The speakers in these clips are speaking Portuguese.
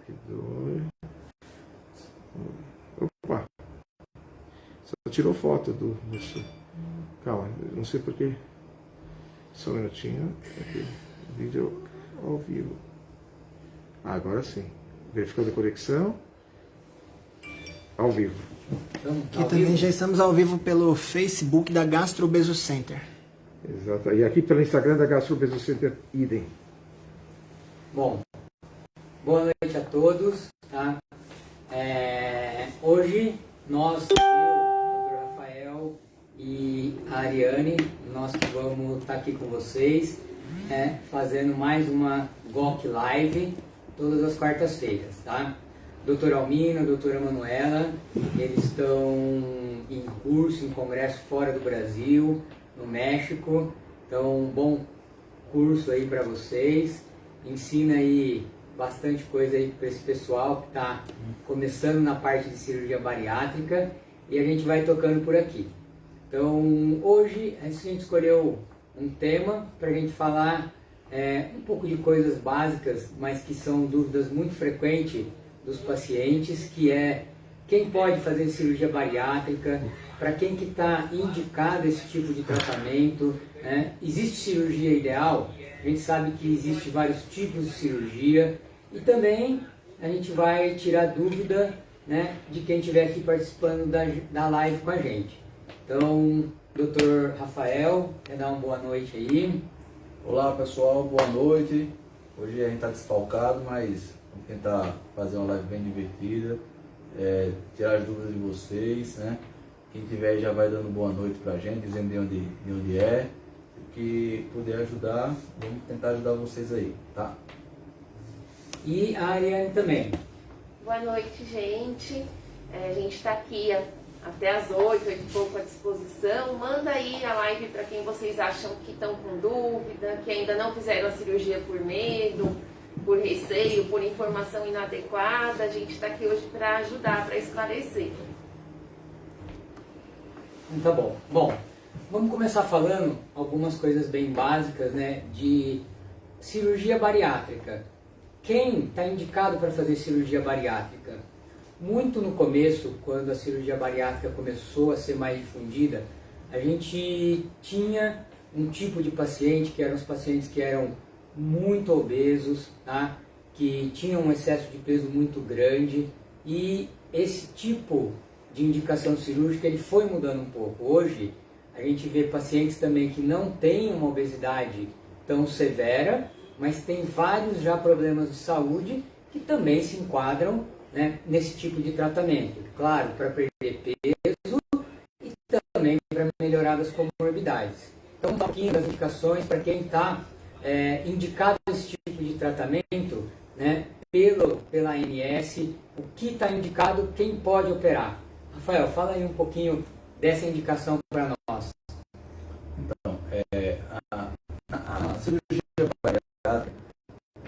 Aqui, 2. Opa! Só tirou foto do moço. Calma, não sei porquê. Só um minutinho. Aqui, vídeo ao vivo. Agora sim. Verificando a conexão. Ao vivo. Aqui também já estamos ao vivo pelo Facebook da Gastro Obeso Center. Exato. E aqui pelo Instagram da Gastro Obeso Center, idem. Bom, boa noite a todos. Tá? Hoje nós, eu, o Dr. Rafael e a Ariane, nós que vamos estar aqui com vocês, fazendo mais uma GOC Live todas as quartas-feiras, tá? Doutor Almino, doutora Manuela, eles estão em curso, em congresso fora do Brasil, no México. Então, um bom curso aí para vocês. Ensina aí bastante coisa aí para esse pessoal que está começando na parte de cirurgia bariátrica e a gente vai tocando por aqui. Então, hoje a gente escolheu um tema para a gente falar um pouco de coisas básicas, mas que são dúvidas muito frequentes dos pacientes, que é quem pode fazer cirurgia bariátrica, para quem que está indicado esse tipo de tratamento, né? Existe cirurgia ideal? A gente sabe que existe vários tipos de cirurgia e também a gente vai tirar dúvida, né, de quem estiver aqui participando da live com a gente. Então, Dr. Rafael, quer dar uma boa noite aí? Olá pessoal, boa noite. Hoje a gente está desfalcado, mas vamos tentar fazer uma live bem divertida, tirar as dúvidas de vocês, né? Quem tiver já vai dando boa noite pra gente, dizendo de onde é. O que puder ajudar, vamos tentar ajudar vocês aí, tá? E a Ariane também. Boa noite, gente. A gente está aqui até as 8 e pouco à disposição. Manda aí a live para quem vocês acham que estão com dúvida, que ainda não fizeram a cirurgia por medo, por receio, por informação inadequada. A gente está aqui hoje para ajudar, para esclarecer. Tá bom. Bom, vamos começar falando algumas coisas bem básicas, né, de cirurgia bariátrica. Quem está indicado para fazer cirurgia bariátrica? Muito no começo, quando a cirurgia bariátrica começou a ser mais difundida, a gente tinha um tipo de paciente, que eram os pacientes que eram muito obesos, tá? Que tinham um excesso de peso muito grande, e esse tipo de indicação cirúrgica ele foi mudando um pouco. Hoje a gente vê pacientes também que não têm uma obesidade tão severa, mas tem vários já problemas de saúde que também se enquadram, né, nesse tipo de tratamento. Claro, para perder peso e também para melhorar as comorbidades. Então, um pouquinho das indicações para quem está indicado esse tipo de tratamento, né, pela ANS, o que está indicado, quem pode operar. Rafael, fala aí um pouquinho dessa indicação para nós. Então, a cirurgia bariátrica,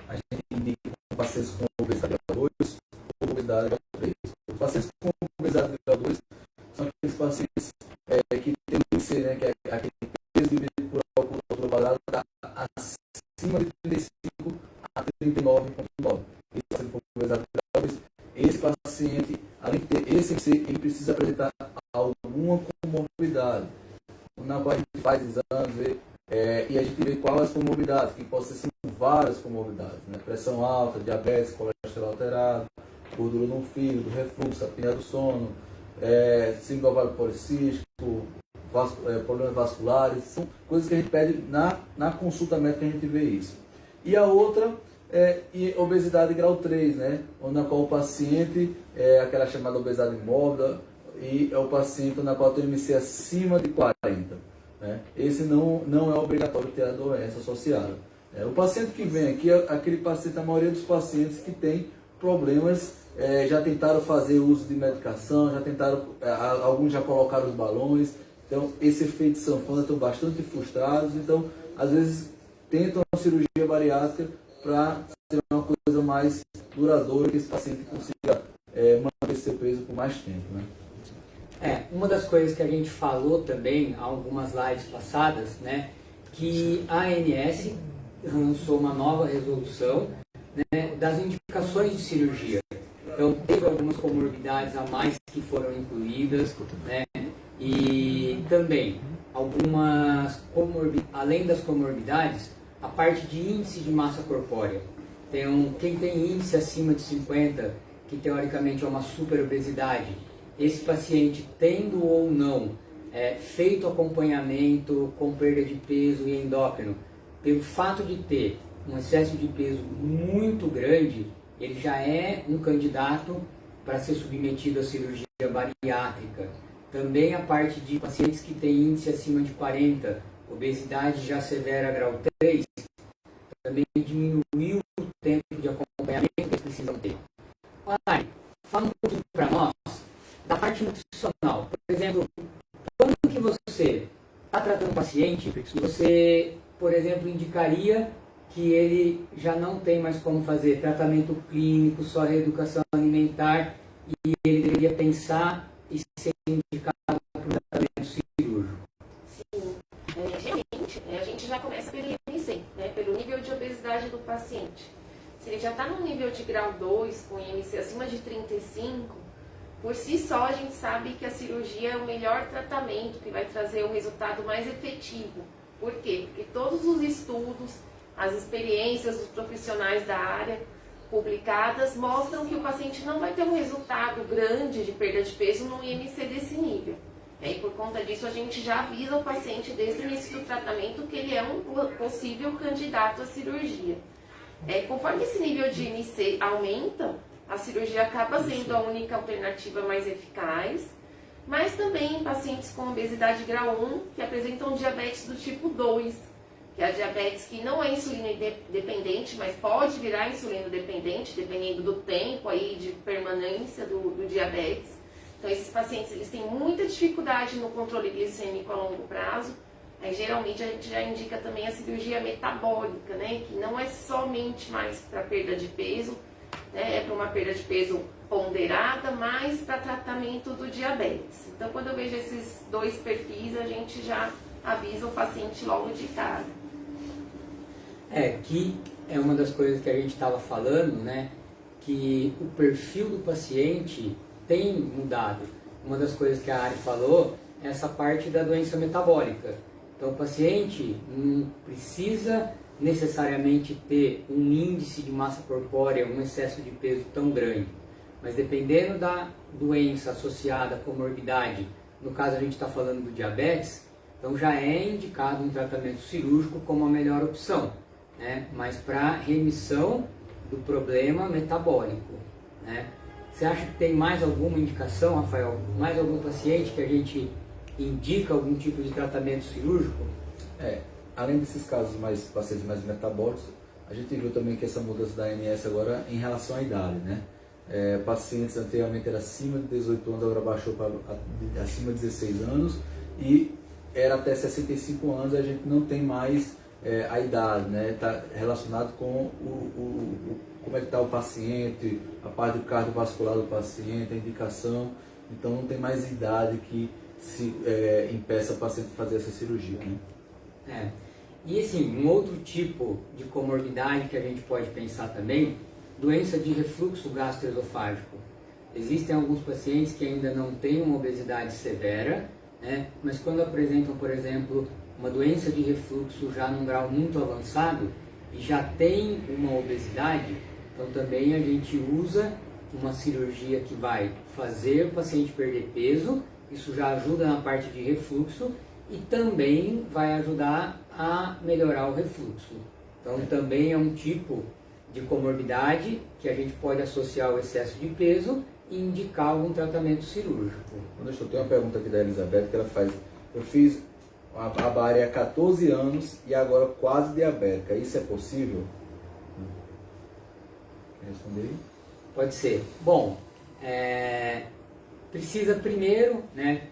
a gente indica pacientes com obesidade grau 2 ou obesidade grau 3. Os pacientes com obesidade grau 2 são aqueles pacientes que têm um IC, né, que é aquele peso dividido por altura quadrada acima de 35 a 39,9. Esse com obesidade grau 2, esse paciente, além de ter esse IC, ele precisa apresentar alguma comorbidade, na qual a gente faz exames, e a gente vê quais as comorbidades, que podem ser várias comorbidades, né? Pressão alta, diabetes, colesterol alterado, gordura no fígado, refluxo, apneia do sono, síndrome ovário policístico, problemas vasculares, são coisas que a gente pede na consulta médica, a gente vê isso. E a outra obesidade grau 3, né? Na qual o paciente aquela chamada obesidade mórbida, e é o paciente na qual tem o IMC acima de 40. Né? Esse não é obrigatório ter a doença associada. O paciente que vem aqui é aquele paciente, a maioria dos pacientes que tem problemas, já tentaram fazer uso de medicação, alguns já colocaram os balões, então esse efeito sanfona, estão bastante frustrados, então às vezes tentam a cirurgia bariátrica para ser uma coisa mais duradoura, que esse paciente consiga manter seu peso por mais tempo. Né? Uma das coisas que a gente falou também há algumas lives passadas, né, que a ANS lançou uma nova resolução né, das indicações de cirurgia. Então, teve algumas comorbidades a mais que foram incluídas, né, e também algumas além das comorbidades, a parte de índice de massa corpórea. Quem tem índice acima de 50, que teoricamente é uma superobesidade, esse paciente tendo ou não feito acompanhamento com perda de peso e endócrino, pelo fato de ter um excesso de peso muito grande, ele já é um candidato para ser submetido à cirurgia bariátrica. Também a parte de pacientes que têm índice acima de 40, obesidade já severa grau 3, também diminuiu o tempo de acompanhamento que eles precisam ter. Fala um pouquinho para nós da parte nutricional. Por exemplo, quando que você está tratando um paciente e você, por exemplo, indicaria que ele já não tem mais como fazer tratamento clínico, só reeducação alimentar, e ele deveria pensar e ser indicado para o tratamento cirúrgico? Sim, geralmente a gente já começa pelo IMC, né, pelo nível de obesidade do paciente. Se ele já está no nível de grau 2, com IMC acima de 35, por si só a gente sabe que a cirurgia é o melhor tratamento, que vai trazer o resultado mais efetivo. Por quê? Porque todos os estudos, as experiências dos profissionais da área publicadas mostram que o paciente não vai ter um resultado grande de perda de peso no IMC desse nível. E por conta disso a gente já avisa o paciente desde o início do tratamento que ele é um possível candidato à cirurgia. Conforme esse nível de IMC aumenta, a cirurgia acaba sendo a única alternativa mais eficaz, mas também em pacientes com obesidade grau 1 que apresentam diabetes do tipo 2, que é a diabetes que não é insulina dependente, mas pode virar insulino dependente, dependendo do tempo aí de permanência do diabetes. Então esses pacientes eles têm muita dificuldade no controle glicêmico a longo prazo. Aí geralmente a gente já indica também a cirurgia metabólica, né, que não é somente mais para perda de peso, né, é para uma perda de peso ponderada, mas para tratamento do diabetes. Então quando eu vejo esses dois perfis, a gente já avisa o paciente logo de cara. Que é uma das coisas que a gente estava falando, né? Que o perfil do paciente tem mudado. Uma das coisas que a Ari falou é essa parte da doença metabólica. Então o paciente não precisa necessariamente ter um índice de massa corpórea, um excesso de peso tão grande. Mas dependendo da doença associada à comorbidade, no caso a gente está falando do diabetes, então já é indicado um tratamento cirúrgico como a melhor opção, né? Mas para remissão do problema metabólico, né? Você acha que tem mais alguma indicação, Rafael? Mais algum paciente que a gente indica algum tipo de tratamento cirúrgico? Além desses casos pacientes mais metabólicos, a gente viu também que essa mudança da ANS agora em relação à idade, né? Pacientes anteriormente era acima de 18 anos, agora baixou para acima de 16 anos e era até 65 anos, a gente não tem mais a idade, né? Está relacionado com como é que está o paciente, a parte do cardiovascular do paciente, a indicação, então não tem mais idade que se impeça o paciente de fazer essa cirurgia, né? E assim, um outro tipo de comorbidade que a gente pode pensar também, doença de refluxo gastroesofágico. Existem alguns pacientes que ainda não têm uma obesidade severa, né? Mas quando apresentam, por exemplo, uma doença de refluxo já num grau muito avançado e já tem uma obesidade, então também a gente usa uma cirurgia que vai fazer o paciente perder peso, isso já ajuda na parte de refluxo e também vai ajudar a melhorar o refluxo. Então também é um tipo de comorbidade que a gente pode associar ao excesso de peso e indicar algum tratamento cirúrgico. Deixa eu ter uma pergunta aqui da Elizabeth que ela faz. Eu fiz a bariátrica há 14 anos e agora quase diabética. Isso é possível? Quer responder aí? Pode ser. Bom, precisa primeiro, né,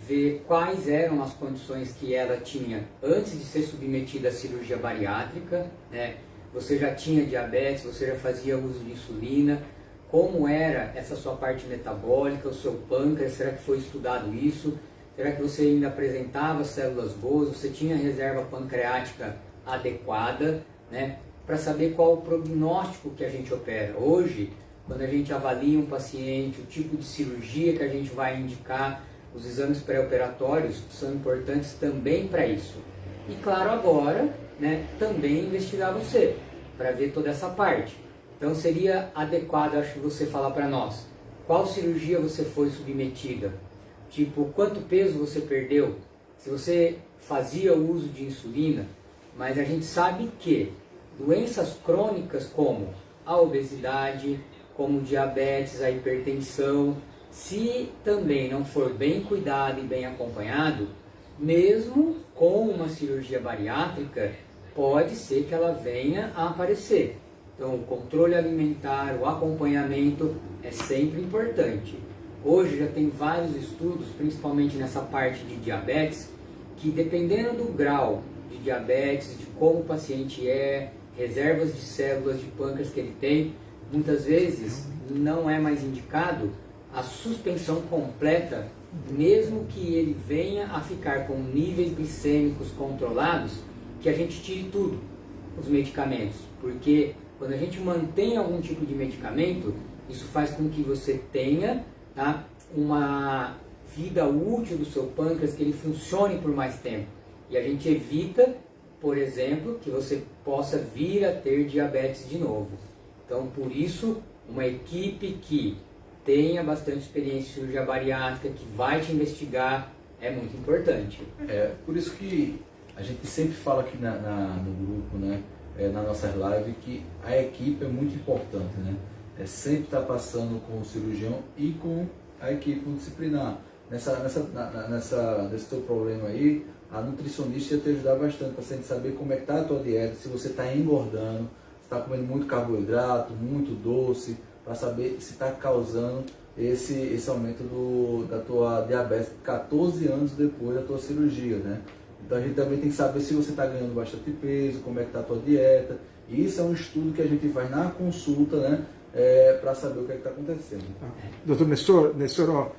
ver quais eram as condições que ela tinha antes de ser submetida à cirurgia bariátrica, né? Você já tinha diabetes, você já fazia uso de insulina, como era essa sua parte metabólica, o seu pâncreas, será que foi estudado isso? Será que você ainda apresentava células boas, você tinha reserva pancreática adequada, né? para saber qual o prognóstico que a gente opera. Hoje, quando a gente avalia um paciente, o tipo de cirurgia que a gente vai indicar, os exames pré-operatórios são importantes também para isso. E claro, agora, né, também investigar você, para ver toda essa parte. Então seria adequado, acho que você falar para nós, qual cirurgia você foi submetida, tipo, quanto peso você perdeu, se você fazia uso de insulina, mas a gente sabe que doenças crônicas como a obesidade, como diabetes, a hipertensão, se também não for bem cuidado e bem acompanhado, mesmo com uma cirurgia bariátrica, pode ser que ela venha a aparecer. Então, o controle alimentar, o acompanhamento é sempre importante. Hoje já tem vários estudos, principalmente nessa parte de diabetes, que dependendo do grau de diabetes, de como o paciente é, reservas de células de pâncreas que ele tem, muitas vezes não é mais indicado a suspensão completa, mesmo que ele venha a ficar com níveis glicêmicos controlados, que a gente tire tudo, os medicamentos, porque quando a gente mantém algum tipo de medicamento, isso faz com que você tenha, tá, uma vida útil do seu pâncreas, que ele funcione por mais tempo. E a gente evita, por exemplo, que você possa vir a ter diabetes de novo. Então, por isso, uma equipe que tenha bastante experiência em cirurgia bariátrica, que vai te investigar, é muito importante. É por isso que a gente sempre fala aqui no grupo, né, na nossa live, que a equipe é muito importante, né? É sempre estar passando com o cirurgião e com a equipe multidisciplinar. Nesse teu problema aí, a nutricionista ia te ajudar bastante para você saber como é que está a tua dieta, se você está engordando, se está comendo muito carboidrato, muito doce, para saber se está causando esse aumento da tua diabetes 14 anos depois da tua cirurgia, né? Então a gente também tem que saber se você está ganhando bastante peso, como é que está a tua dieta. E isso é um estudo que a gente faz na consulta, né? Para saber o que é está acontecendo. Doutor Nestor, ó,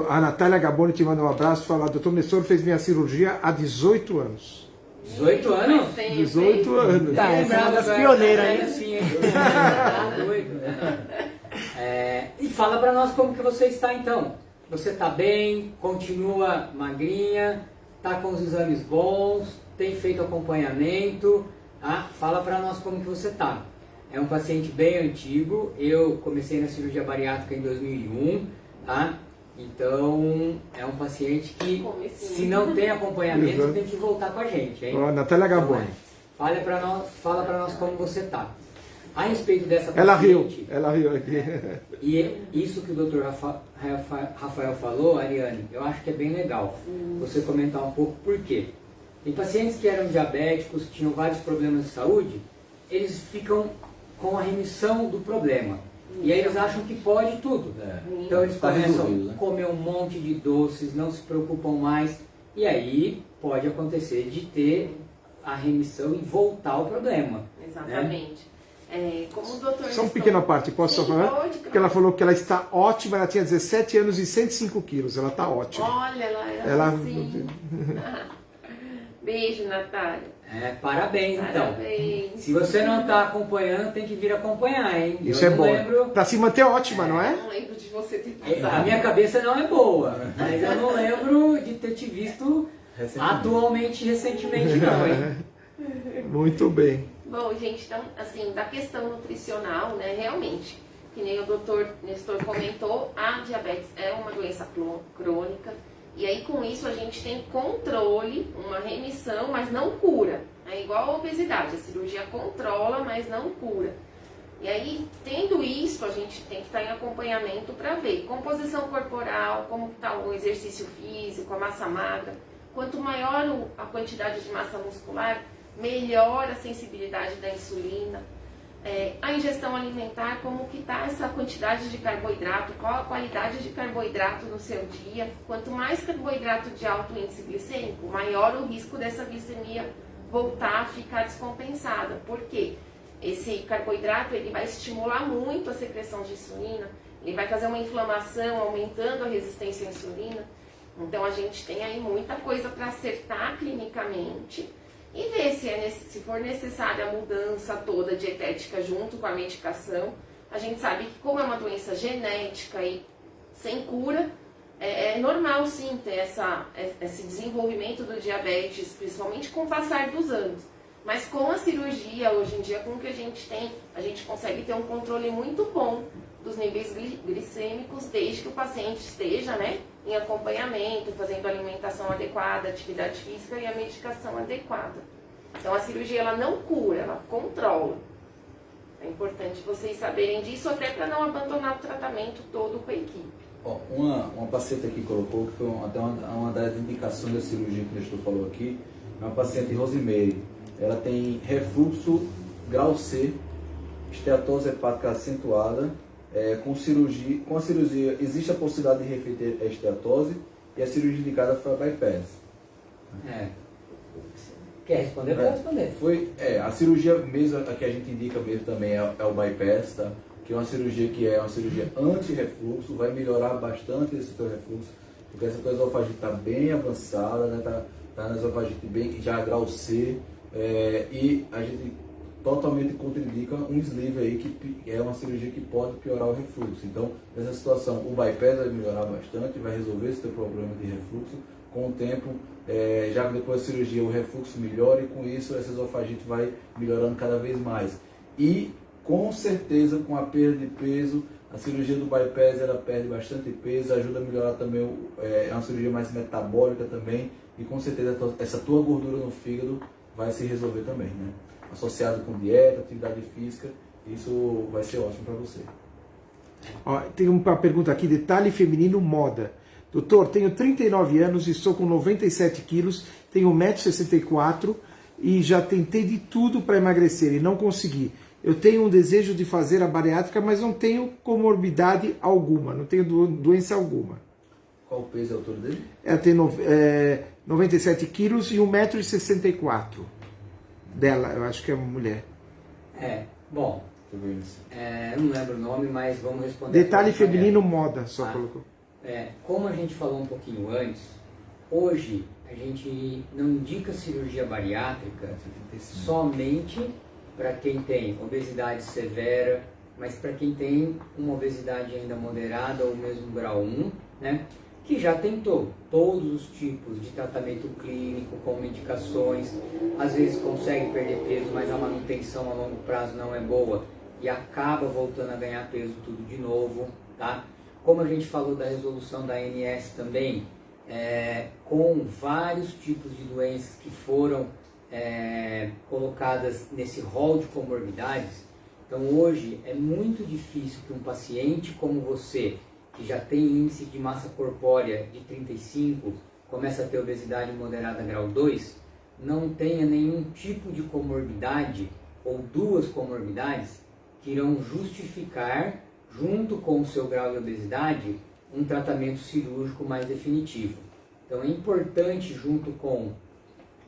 a Natália Gaboni te manda um abraço e fala, doutor Nestor fez minha cirurgia há 18 anos. 18 anos? 18 anos. Tá, essa é uma das pioneiras aí. Assim, tá doido, né? E fala pra nós como que você está então. Você tá bem, continua magrinha, tá com os exames bons, tem feito acompanhamento, tá? Fala pra nós como que você tá. É um paciente bem antigo, eu comecei na cirurgia bariátrica em 2001, tá? Então, é um paciente que, se não tem acompanhamento, tem que voltar com a gente, hein? Ó, Natália Gaboni. Fala pra nós como você tá. A respeito dessa Ela paciente... ela riu aqui. E isso que o Dr. Rafael falou, Ariane, eu acho que é bem legal você comentar um pouco por quê. Tem pacientes que eram diabéticos, tinham vários problemas de saúde, eles ficam com a remissão do problema. E aí eles acham que pode tudo. Então eles começam a comer um monte de doces, não se preocupam mais. E aí pode acontecer de ter a remissão e voltar ao problema. Exatamente. Né? Como o doutor... Só uma pequena parte, posso só falar? Pode, Porque ela falou que ela está ótima, ela tinha 17 anos e 105 quilos, ela está ótima. Olha, ela assim. Beijo, Natália. Parabéns, então. Se você não está acompanhando, tem que vir acompanhar, hein? Isso é bom. Para se manter ótima, não é? Eu não lembro de você ter passado. A minha cabeça não é boa, mas eu não lembro de ter te visto recentemente não, hein? Muito bem. Bom, gente, então, assim, da questão nutricional, né, realmente, que nem o doutor Nestor comentou, a diabetes é uma doença crônica, e aí com isso a gente tem controle, uma remissão, mas não cura. É igual a obesidade, a cirurgia controla, mas não cura. E aí, tendo isso, a gente tem que estar em acompanhamento para ver composição corporal, como está o exercício físico, a massa magra. Quanto maior a quantidade de massa muscular, melhor a sensibilidade da insulina. A ingestão alimentar, como que está essa quantidade de carboidrato, qual a qualidade de carboidrato no seu dia. Quanto mais carboidrato de alto índice glicêmico, maior o risco dessa glicemia voltar a ficar descompensada. Por quê? Esse carboidrato ele vai estimular muito a secreção de insulina, ele vai fazer uma inflamação, aumentando a resistência à insulina. Então a gente tem aí muita coisa para acertar clinicamente e ver se for necessária a mudança toda dietética junto com a medicação. A gente sabe que como é uma doença genética e sem cura, é normal sim ter esse desenvolvimento do diabetes, principalmente com o passar dos anos. Mas com a cirurgia, hoje em dia, com o que a gente tem, a gente consegue ter um controle muito bom dos níveis glicêmicos, desde que o paciente esteja, né, em acompanhamento, fazendo alimentação adequada, atividade física e a medicação adequada. Então a cirurgia ela não cura, ela controla. É importante vocês saberem disso, até para não abandonar o tratamento todo com a equipe. Ó, uma paciente aqui colocou, que foi até uma das indicações da cirurgia que o gestor falou aqui, é uma paciente Rosemary. Ela tem refluxo grau C, esteatose hepática acentuada. Com a cirurgia existe a possibilidade de reverter a esteatose e a cirurgia indicada foi a bypass. Quer responder? Pode responder. A cirurgia mesmo, a que a gente indica mesmo também é o bypass, tá? Que é uma cirurgia anti-refluxo, vai melhorar bastante esse teu refluxo, porque essa tua esofagite está bem avançada, né? Tá na esofagite bem, já grau C, e a gente totalmente contraindica um sleeve aí, que é uma cirurgia que pode piorar o refluxo. Então, nessa situação, o bypass vai melhorar bastante, vai resolver esse teu problema de refluxo. Com o tempo, já depois da cirurgia, o refluxo melhora e com isso, essa esofagite vai melhorando cada vez mais. E, com certeza, com a perda de peso, a cirurgia do bypass, ela perde bastante peso, ajuda a melhorar também, é uma cirurgia mais metabólica também, e com certeza essa tua gordura no fígado vai se resolver também, né? Associado com dieta, atividade física, isso vai ser ótimo para você. Ó, tem uma pergunta aqui, detalhe feminino moda. Doutor, tenho 39 anos e estou com 97 quilos, tenho 1,64 m e já tentei de tudo para emagrecer e não consegui. Eu tenho um desejo de fazer a bariátrica, mas não tenho comorbidade alguma, não tenho doença alguma. Qual o peso e a altura dele? Ela tem 97 quilos e 1,64 m. Dela, eu acho que é uma mulher. Bom, eu não lembro o nome, mas vamos responder. Detalhe feminino moda, só colocou. Como a gente falou um pouquinho antes, hoje a gente não indica cirurgia bariátrica somente para quem tem obesidade severa, mas para quem tem uma obesidade ainda moderada ou mesmo grau 1, né? Que já tentou todos os tipos de tratamento clínico com medicações, às vezes consegue perder peso, mas a manutenção a longo prazo não é boa e acaba voltando a ganhar peso tudo de novo, tá? Como a gente falou da resolução da ANS também, com vários tipos de doenças que foram colocadas nesse rol de comorbidades, então hoje é muito difícil que um paciente como você, que já tem índice de massa corpórea de 35, começa a ter obesidade moderada grau 2, não tenha nenhum tipo de comorbidade ou duas comorbidades que irão justificar, junto com o seu grau de obesidade, um tratamento cirúrgico mais definitivo. Então é importante, junto com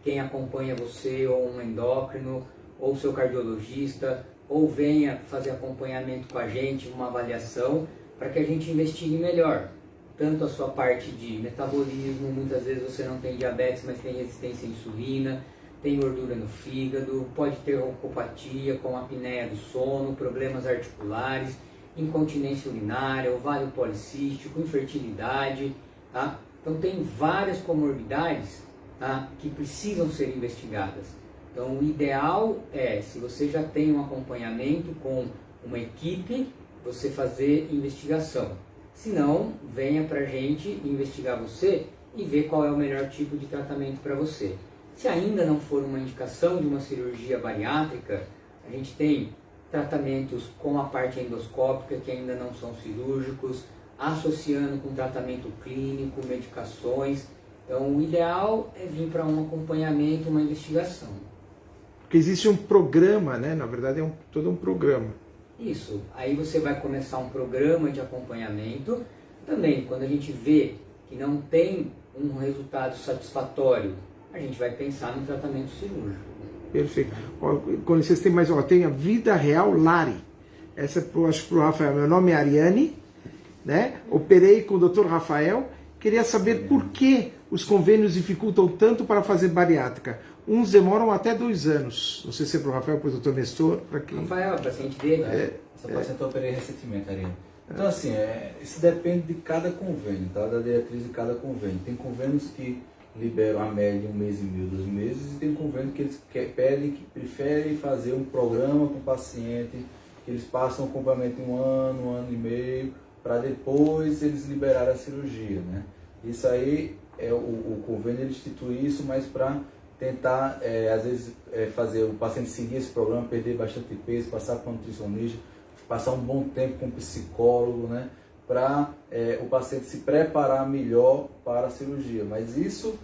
quem acompanha você, ou um endócrino, ou seu cardiologista, ou venha fazer acompanhamento com a gente, uma avaliação, para que a gente investigue melhor, tanto a sua parte de metabolismo, muitas vezes você não tem diabetes, mas tem resistência à insulina, tem gordura no fígado, pode ter roncopatia com apneia do sono, problemas articulares, incontinência urinária, ovário policístico, infertilidade, tá? Então tem várias comorbidades, tá, que precisam ser investigadas. Então o ideal é, se você já tem um acompanhamento com uma equipe, você fazer investigação. Se não, venha para a gente investigar você e ver qual é o melhor tipo de tratamento para você. Se ainda não for uma indicação de uma cirurgia bariátrica, a gente tem tratamentos com a parte endoscópica que ainda não são cirúrgicos, associando com tratamento clínico, medicações. Então o ideal é vir para um acompanhamento, uma investigação. Porque existe um programa, né? Na verdade é todo um programa. Isso, aí você vai começar um programa de acompanhamento. Também, quando a gente vê que não tem um resultado satisfatório, a gente vai pensar no tratamento cirúrgico. Perfeito. Quando vocês têm mais, tem a Vida Real Lari. Essa é acho para o Rafael. Meu nome é Ariane, né? Operei com o Dr. Rafael. Queria saber por que os convênios dificultam tanto para fazer bariátrica. Uns demoram até 2 anos. Não sei se é para o Rafael, para o doutor Nestor, para quem... Rafael, paciente dele. Essa paciente eu operei recentemente, Ariane. Então, assim, isso depende de cada convênio, tá? Da diretriz de cada convênio. Tem convênios que liberam a média de 1 mês e meio, 2 meses, e tem convênio que eles pedem, que preferem fazer um programa com o paciente, que eles passam o acompanhamento em 1 ano e meio, para depois eles liberarem a cirurgia, né? Isso aí, o convênio ele institui isso, mas para tentar, às vezes, fazer o paciente seguir esse programa, perder bastante peso, passar com nutricionista, passar um bom tempo com psicólogo, né? Para o paciente se preparar melhor para a cirurgia. Mas isso,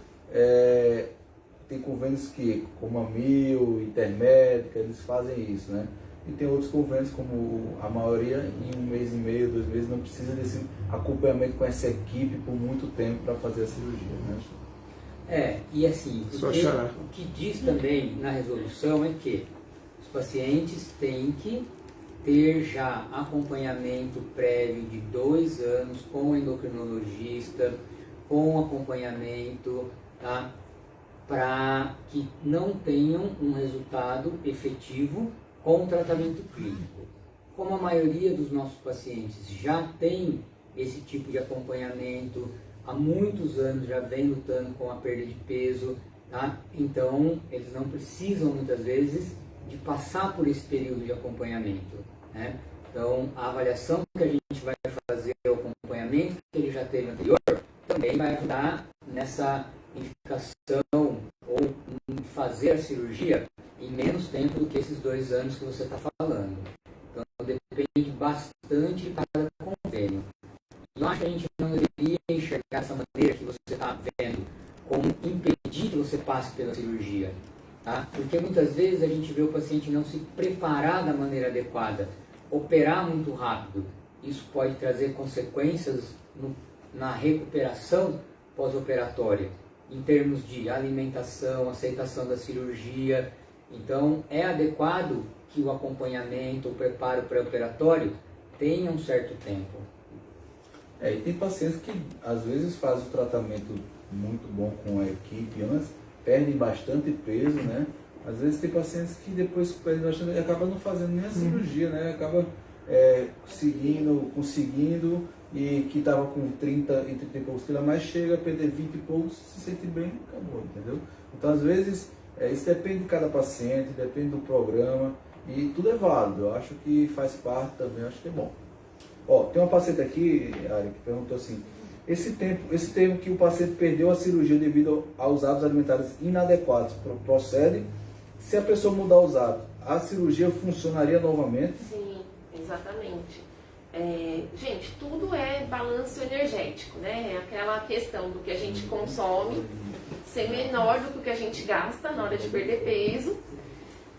tem convênios que, como a Mil, Intermédica, eles fazem isso, né? E tem outros convênios, como a maioria, em 1 mês e meio, 2 meses, não precisa desse acompanhamento com essa equipe por muito tempo para fazer a cirurgia, né? E assim, Só o chorar. que diz também na resolução é que os pacientes têm que ter já acompanhamento prévio de 2 anos com o endocrinologista, com acompanhamento, tá? Para que não tenham um resultado efetivo com o tratamento clínico. Como a maioria dos nossos pacientes já tem esse tipo de acompanhamento, há muitos anos já vem lutando com a perda de peso, tá? Então eles não precisam muitas vezes de passar por esse período de acompanhamento, né? Então a avaliação que a gente vai fazer, o acompanhamento que ele já teve anterior, também vai ajudar nessa indicação ou em fazer a cirurgia em menos tempo do que esses 2 anos que você está falando. Então depende bastante de cada convênio. Eu acho que a gente não deveria enxergar dessa maneira que você está vendo, como impedir que você passe pela cirurgia, tá? Porque muitas vezes a gente vê o paciente não se preparar da maneira adequada, operar muito rápido. Isso pode trazer consequências na recuperação pós-operatória, em termos de alimentação, aceitação da cirurgia. Então é adequado que o acompanhamento, o preparo pré-operatório tenha um certo tempo. E tem pacientes que às vezes fazem o tratamento muito bom com a equipe antes, perdem bastante peso, né? Às vezes tem pacientes que depois perdem bastante e acabam não fazendo nem a cirurgia, né? Acaba conseguindo, e que estava com 30 e 30 e poucos quilos a mais, chega a perder 20 e poucos, se sente bem, acabou, entendeu? Então às vezes isso depende de cada paciente, depende do programa, e tudo é válido. Eu acho que faz parte também, acho que é bom. Tem uma paciente aqui, Ari, que perguntou assim: esse tempo que o paciente perdeu a cirurgia devido aos hábitos alimentares inadequados, procede? Se a pessoa mudar os hábitos, a cirurgia funcionaria novamente? Sim, exatamente. Gente, tudo é balanço energético, né? É aquela questão do que a gente consome ser menor do que o que a gente gasta na hora de perder peso.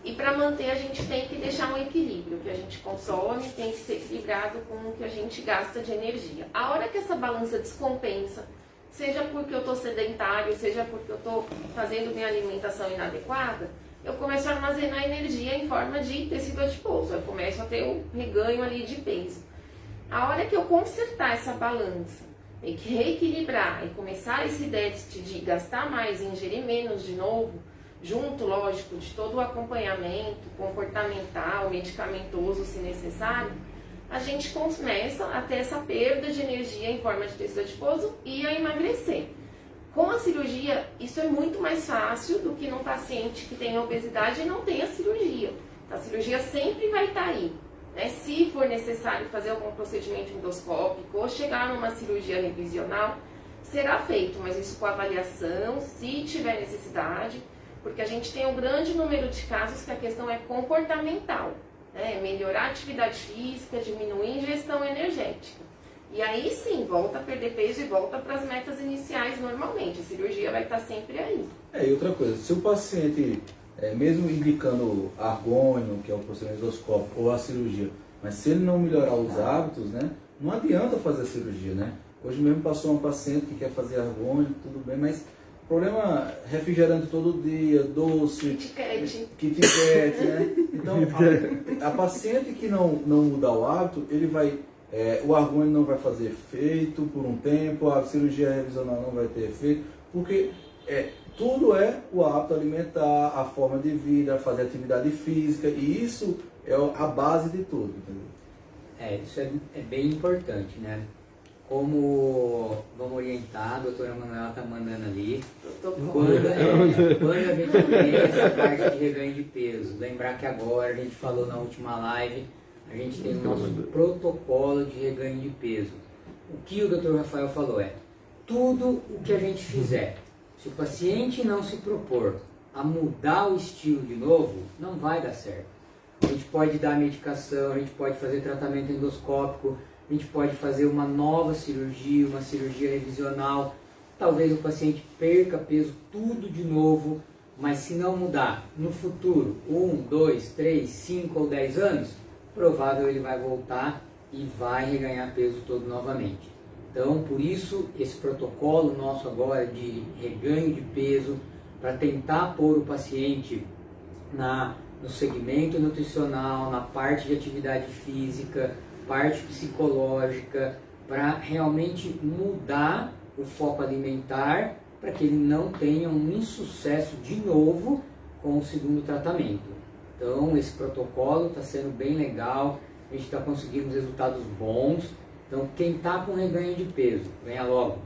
E para manter, a gente tem que deixar um equilíbrio. O que a gente consome tem que ser equilibrado com o que a gente gasta de energia. A hora que essa balança descompensa, seja porque eu estou sedentário, seja porque eu estou fazendo minha alimentação inadequada, eu começo a armazenar energia em forma de tecido adiposo. Eu começo a ter um reganho ali de peso. A hora que eu consertar essa balança, tem que reequilibrar e começar esse déficit de gastar mais e ingerir menos de novo, junto, lógico, de todo o acompanhamento comportamental, medicamentoso, se necessário, a gente começa a ter essa perda de energia em forma de tecido adiposo e a emagrecer. Com a cirurgia, isso é muito mais fácil do que num paciente que tem obesidade e não tem a cirurgia. A cirurgia sempre vai estar aí, né? Se for necessário fazer algum procedimento endoscópico ou chegar numa cirurgia revisional, será feito, mas isso com avaliação, se tiver necessidade, porque a gente tem um grande número de casos que a questão é comportamental, né? Melhorar a atividade física, diminuir a ingestão energética. E aí sim, volta a perder peso e volta para as metas iniciais normalmente. A cirurgia vai estar sempre aí. E outra coisa, se o paciente, mesmo indicando argônio, que é o procedimento endoscópico, ou a cirurgia, mas se ele não melhorar os hábitos, né, não adianta fazer a cirurgia, né? Hoje mesmo passou uma paciente que quer fazer argônio, tudo bem, mas problema refrigerante todo dia, doce, Kit Kat, né? Então, a paciente que não mudar o hábito, ele vai, o argônio não vai fazer efeito por um tempo, a cirurgia revisional não vai ter efeito, porque tudo é o hábito alimentar, a forma de vida, fazer atividade física, e isso é a base de tudo, entendeu? Isso é bem importante, né? Como vamos orientar, a doutora Manuela está mandando ali, quando a gente tem essa parte de reganho de peso, lembrar que agora, a gente falou na última live, a gente tem o nosso protocolo de reganho de peso. O que o Dr. Rafael falou tudo o que a gente fizer, se o paciente não se propor a mudar o estilo de novo, não vai dar certo. A gente pode dar medicação, a gente pode fazer tratamento endoscópico, a gente pode fazer uma nova cirurgia, uma cirurgia revisional. Talvez o paciente perca peso tudo de novo, mas se não mudar no futuro, 1, 2, 3, 5 ou 10 anos, provável ele vai voltar e vai reganhar peso todo novamente. Então, por isso, esse protocolo nosso agora de reganho de peso, para tentar pôr o paciente no segmento nutricional, na parte de atividade física, parte psicológica, para realmente mudar o foco alimentar, para que ele não tenha um insucesso de novo com o segundo tratamento. Então, esse protocolo está sendo bem legal, a gente está conseguindo resultados bons. Então, quem está com reganho de peso, venha logo.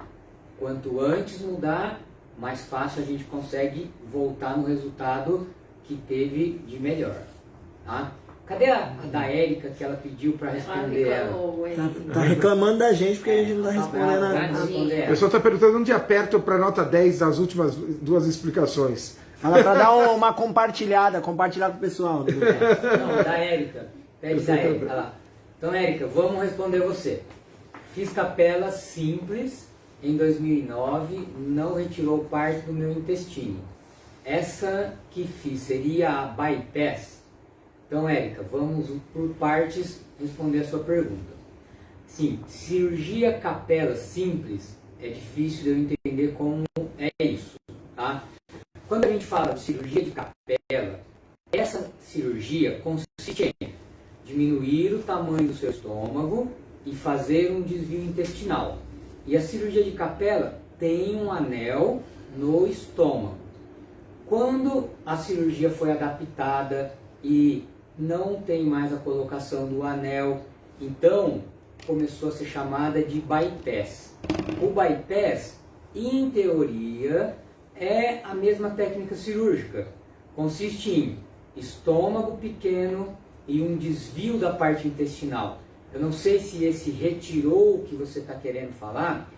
Quanto antes mudar, mais fácil a gente consegue voltar no resultado que teve de melhor. Tá? Cadê a da Érica que ela pediu para responder ela? Tá reclamando da gente porque a gente não está respondendo O pessoal está perguntando onde aperto para nota 10 das últimas 2 explicações. Fala para dar uma compartilhar com o pessoal. Não, da Érica. Pede da Érica. Olha lá. Então, Érica, vamos responder você. Fiz capela simples em 2009, não retirou parte do meu intestino. Essa que fiz seria a bypass? Então, Érica, vamos por partes responder a sua pergunta. Sim, cirurgia capela simples é difícil de eu entender como é isso, tá? Quando a gente fala de cirurgia de capela, essa cirurgia consiste em diminuir o tamanho do seu estômago e fazer um desvio intestinal. E a cirurgia de capela tem um anel no estômago. Quando a cirurgia foi adaptada e não tem mais a colocação do anel, então começou a ser chamada de bypass. O bypass, em teoria, é a mesma técnica cirúrgica. Consiste em estômago pequeno e um desvio da parte intestinal. Eu não sei se esse retirou que você está querendo falar,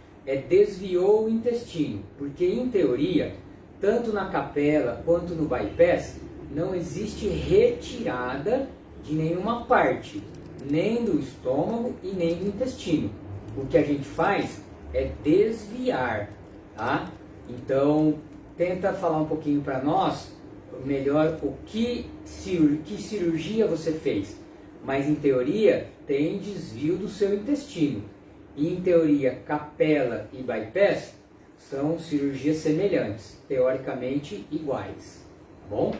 desviou o intestino, porque em teoria, tanto na capela quanto no bypass, não existe retirada de nenhuma parte, nem do estômago e nem do intestino. O que a gente faz é desviar, tá? Então, tenta falar um pouquinho para nós, melhor, que cirurgia você fez. Mas, em teoria, tem desvio do seu intestino. E, em teoria, capela e bypass são cirurgias semelhantes, teoricamente iguais. Tá bom?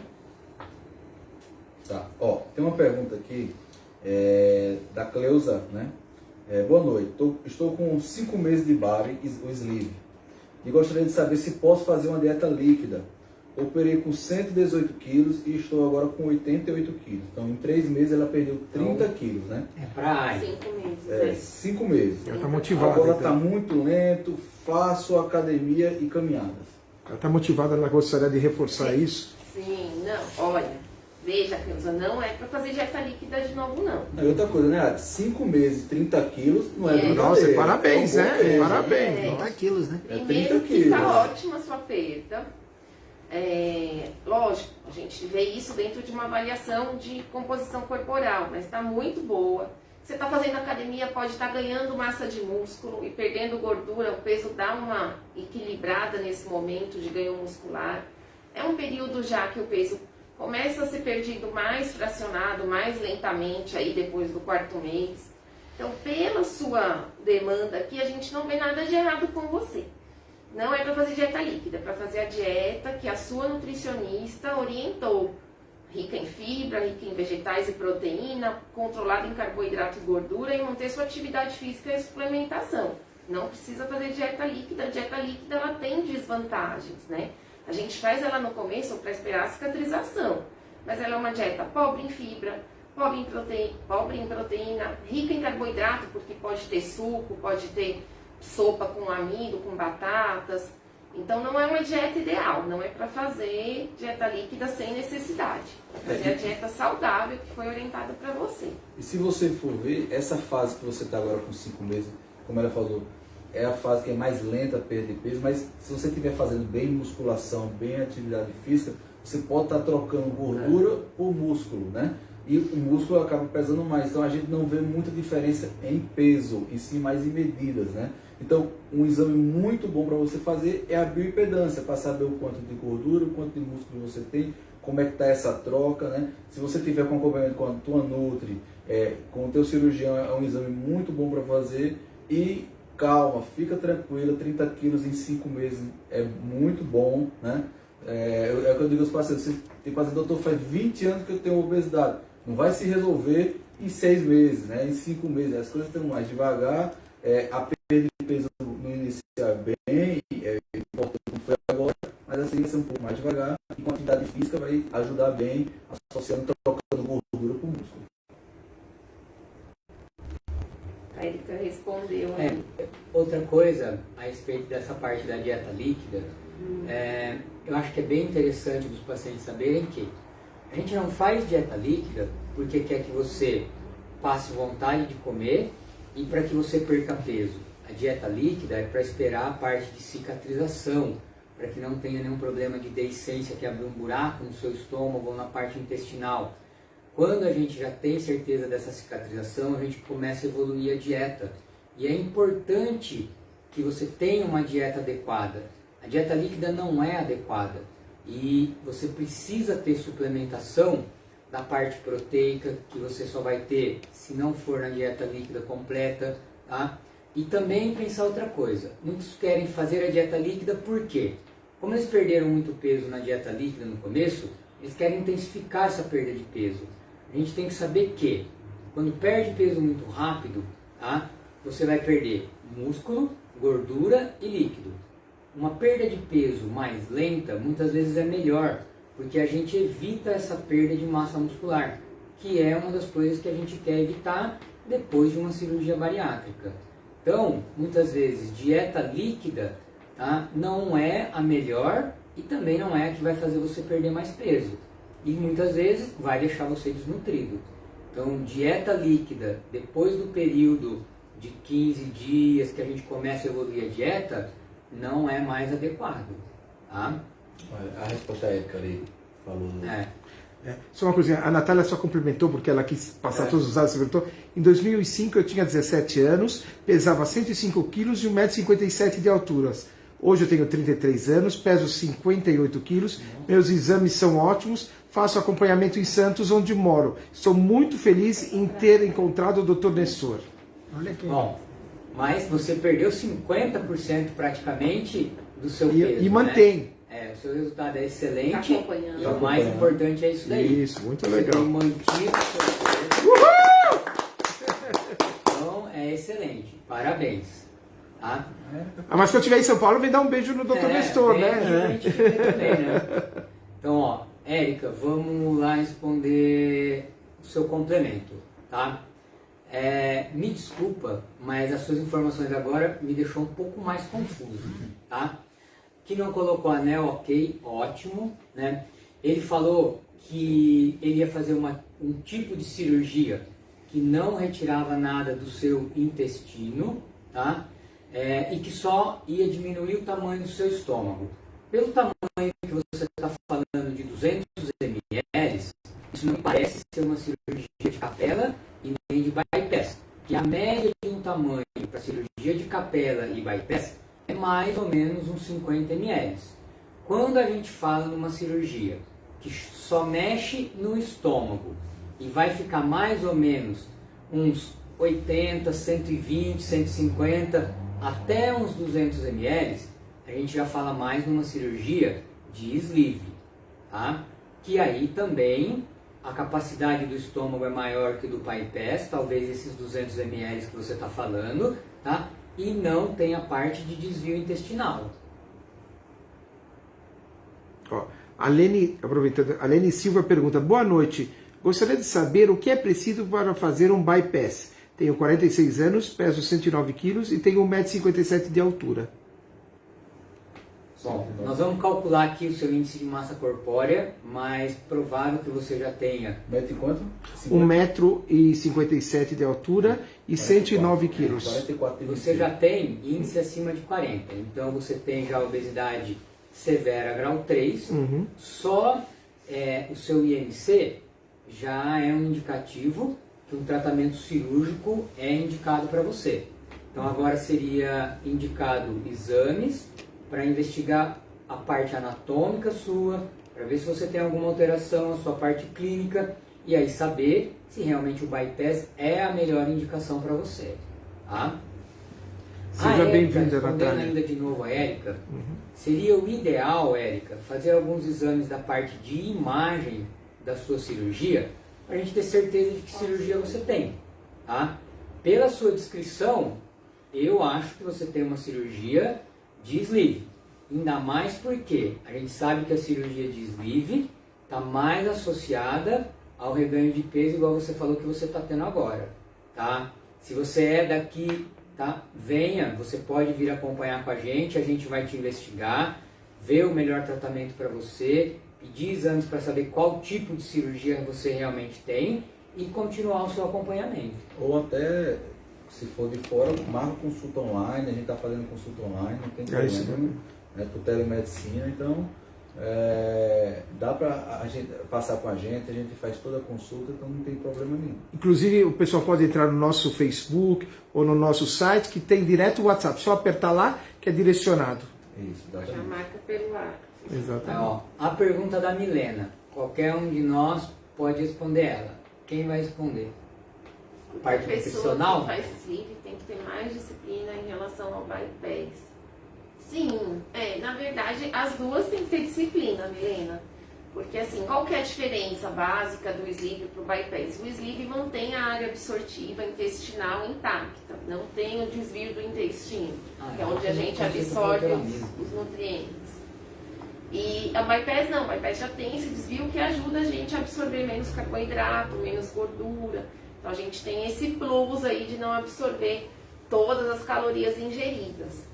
Tá. Ó, tem uma pergunta aqui da Cleusa, né? Boa noite. Estou com 5 meses de BARI, o sleeve, e gostaria de saber se posso fazer uma dieta líquida. Operei com 118 quilos e estou agora com 88 quilos. Então, em 3 meses ela perdeu 30 quilos, né? É pra área. 5 meses. 5 meses. Ela está motivada. Agora Então. está muito lento, faço academia e caminhadas. Ela está motivada, ela gostaria de reforçar isso. Sim, não, olha, veja, Cleusa, não é para fazer dieta líquida de novo, não. E outra coisa, né, Ari? 5 meses, 30 quilos, não é brincadeira. Nossa, parabéns, É um né? pouco peso. Parabéns. 30 quilos, né? É 30 Primeiro que quilos. está ótima a sua perda. Lógico, a gente vê isso dentro de uma avaliação de composição corporal, mas está muito boa. Você está fazendo academia, pode estar ganhando massa de músculo e perdendo gordura, o peso dá uma equilibrada nesse momento de ganho muscular. É um período já que o peso começa a ser perdido mais fracionado, mais lentamente aí depois do 4º mês. Então, pela sua demanda aqui, a gente não vê nada de errado com você. Não é para fazer dieta líquida, é para fazer a dieta que a sua nutricionista orientou. Rica em fibra, rica em vegetais e proteína, controlada em carboidrato e gordura e manter sua atividade física e suplementação. Não precisa fazer dieta líquida. A dieta líquida ela tem desvantagens, né? A gente faz ela no começo para esperar a cicatrização, mas ela é uma dieta pobre em fibra, pobre em proteína, rica em carboidrato, porque pode ter suco, pode ter sopa com amido, com batatas. Então não é uma dieta ideal, não é para fazer dieta líquida sem necessidade. É fazer a dieta saudável que foi orientada para você. E se você for ver, essa fase que você está agora com 5 meses, como ela falou, é a fase que é mais lenta a perda de peso, mas se você estiver fazendo bem musculação, bem atividade física, você pode estar trocando gordura por músculo, né? E o músculo acaba pesando mais, então a gente não vê muita diferença em peso, em si mais em medidas, né? Então, um exame muito bom para você fazer é a bioimpedância, para saber o quanto de gordura, o quanto de músculo você tem, como é que está essa troca, né? Se você tiver com acompanhamento com a tua Nutri, com o teu cirurgião, é um exame muito bom para fazer. E calma, fica tranquila, 30 quilos em 5 meses é muito bom, né? É o que eu digo aos pacientes, você tem paciente, doutor, faz 20 anos que eu tenho obesidade, não vai se resolver em 6 meses, né? Em 5 meses, as coisas estão mais devagar, a perda de peso no início é bem importante como foi agora, mas assim vai ser um pouco mais devagar e com a atividade física vai ajudar bem, associando, trocando gordura com músculo. A Erika respondeu. Outra coisa a respeito dessa parte da dieta líquida, eu acho que é bem interessante dos pacientes saberem que a gente não faz dieta líquida porque quer que você passe vontade de comer e para que você perca peso. A dieta líquida é para esperar a parte de cicatrização, para que não tenha nenhum problema de deiscência, que abre um buraco no seu estômago ou na parte intestinal. Quando a gente já tem certeza dessa cicatrização, a gente começa a evoluir a dieta. E é importante que você tenha uma dieta adequada. A dieta líquida não é adequada e você precisa ter suplementação da parte proteica, que você só vai ter se não for na dieta líquida completa, tá? E também pensar outra coisa, muitos querem fazer a dieta líquida por quê? Como eles perderam muito peso na dieta líquida no começo, eles querem intensificar essa perda de peso. A gente tem que saber que quando perde peso muito rápido, tá? Você vai perder músculo, gordura e líquido. Uma perda de peso mais lenta muitas vezes é melhor, porque a gente evita essa perda de massa muscular, que é uma das coisas que a gente quer evitar depois de uma cirurgia bariátrica. Então, muitas vezes, dieta líquida, tá, não é a melhor e também não é a que vai fazer você perder mais peso. E muitas vezes vai deixar você desnutrido. Então, dieta líquida, depois do período de 15 dias que a gente começa a evoluir a dieta, não é mais adequado. Tá? A resposta é Erika ali falou. Só uma coisinha, a Natália só complementou porque ela quis passar todos os dados. Você perguntou. Em 2005 eu tinha 17 anos, pesava 105 quilos e 1,57 m de altura. Hoje eu tenho 33 anos, peso 58 quilos, meus exames são ótimos, faço acompanhamento em Santos, onde moro. Estou muito feliz em ter encontrado o Dr. Nestor. Olha aqui. Bom, mas você perdeu 50% praticamente do seu peso, E mantém. O seu resultado é excelente. Tá acompanhando. E o mais importante é isso daí. Isso, muito Você legal. tem mantido o seu peso. Então, é excelente. Parabéns. Tá? Mas se eu estiver em São Paulo, vem dar um beijo no Dr. Nestor, vem aqui pra né? gente ver também, né? Então, ó, Érica, vamos lá responder o seu complemento, tá? Me desculpa, mas as suas informações agora me deixou um pouco mais confuso, tá? Que não colocou anel, ok, ótimo, né? Ele falou que ele ia fazer um tipo de cirurgia que não retirava nada do seu intestino, tá? E que só ia diminuir o tamanho do seu estômago. Pelo tamanho que você está falando de 200 ml, isso não parece ser uma cirurgia de capela e nem de bypass. Que a média de um tamanho para cirurgia de capela e bypass é mais ou menos uns 50 ml. Quando a gente fala numa cirurgia que só mexe no estômago e vai ficar mais ou menos uns 80, 120, 150, até uns 200 ml, a gente já fala mais numa cirurgia de sleeve, tá? Que aí também a capacidade do estômago é maior que do bypass, talvez esses 200 ml que você está falando, tá? e não tem a parte de desvio intestinal. Ó, a Lene, aproveitando, a Lene Silva pergunta: boa noite, gostaria de saber o que é preciso para fazer um bypass. Tenho 46 anos, peso 109 quilos e tenho 1,57 m de altura. Bom, nós vamos calcular aqui o seu índice de massa corpórea, mas provável que você já tenha Mete quanto? 1,57 m de altura e 109 quilos. 44 e Você já tem índice acima de 40, então você tem já obesidade severa grau 3, só o seu IMC já é um indicativo que um tratamento cirúrgico é indicado para você. Então agora seria indicado exames para investigar a parte anatômica sua, para ver se você tem alguma alteração na sua parte clínica e aí saber se realmente o bypass é a melhor indicação para você. Tá? Seja bem-vinda, respondendo Natália. ainda de novo a Érica, seria o ideal, Érica, fazer alguns exames da parte de imagem da sua cirurgia, para a gente ter certeza de que cirurgia você tem. Tá? Pela sua descrição, eu acho que você tem uma cirurgia de sleeve. Ainda mais porque a gente sabe que a cirurgia de sleeve está mais associada ao reganho de peso, igual você falou que você está tendo agora. Tá? Se você é daqui, tá? Venha, você pode vir acompanhar com a gente vai te investigar, ver o melhor tratamento para você, pedir exames para saber qual tipo de cirurgia você realmente tem e continuar o seu acompanhamento. Ou até, se for de fora, marca consulta online, a gente está fazendo consulta online, não tem isso problema, né, por telemedicina, então dá para a gente passar com a gente faz toda a consulta, então não tem problema nenhum. Inclusive, o pessoal pode entrar no nosso Facebook ou no nosso site, que tem direto o WhatsApp. Só apertar lá que é direcionado. Isso, dá Já marca pelo ar. Exatamente. Ó, a pergunta da Milena, qualquer um de nós pode responder ela. Quem vai responder? Parte A pessoa profissional? que faz sleeve tem que ter mais disciplina em relação ao bypass. Sim, na verdade as duas têm que ter disciplina, Milena. Porque assim, qual que é a diferença básica do sleeve para o bypass? O sleeve mantém a área absortiva intestinal intacta, não tem o desvio do intestino, que é onde a gente absorve os nutrientes. E a bypass não, a bypass já tem esse desvio que ajuda a gente a absorver menos carboidrato, menos gordura. Então a gente tem esse plus aí de não absorver todas as calorias ingeridas.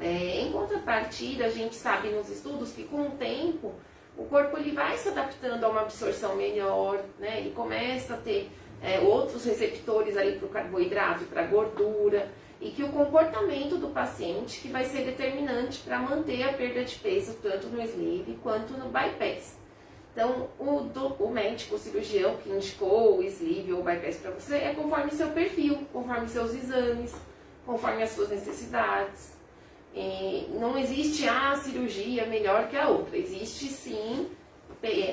Em contrapartida, a gente sabe nos estudos que com o tempo o corpo ele vai se adaptando a uma absorção melhor, né? Ele começa a ter outros receptores ali para o carboidrato, para a gordura, e que o comportamento do paciente que vai ser determinante para manter a perda de peso tanto no sleeve quanto no bypass. Então, o médico, o cirurgião que indicou o sleeve ou o bypass para você é conforme seu perfil, conforme seus exames, conforme as suas necessidades. Não existe a cirurgia melhor que a outra, existe sim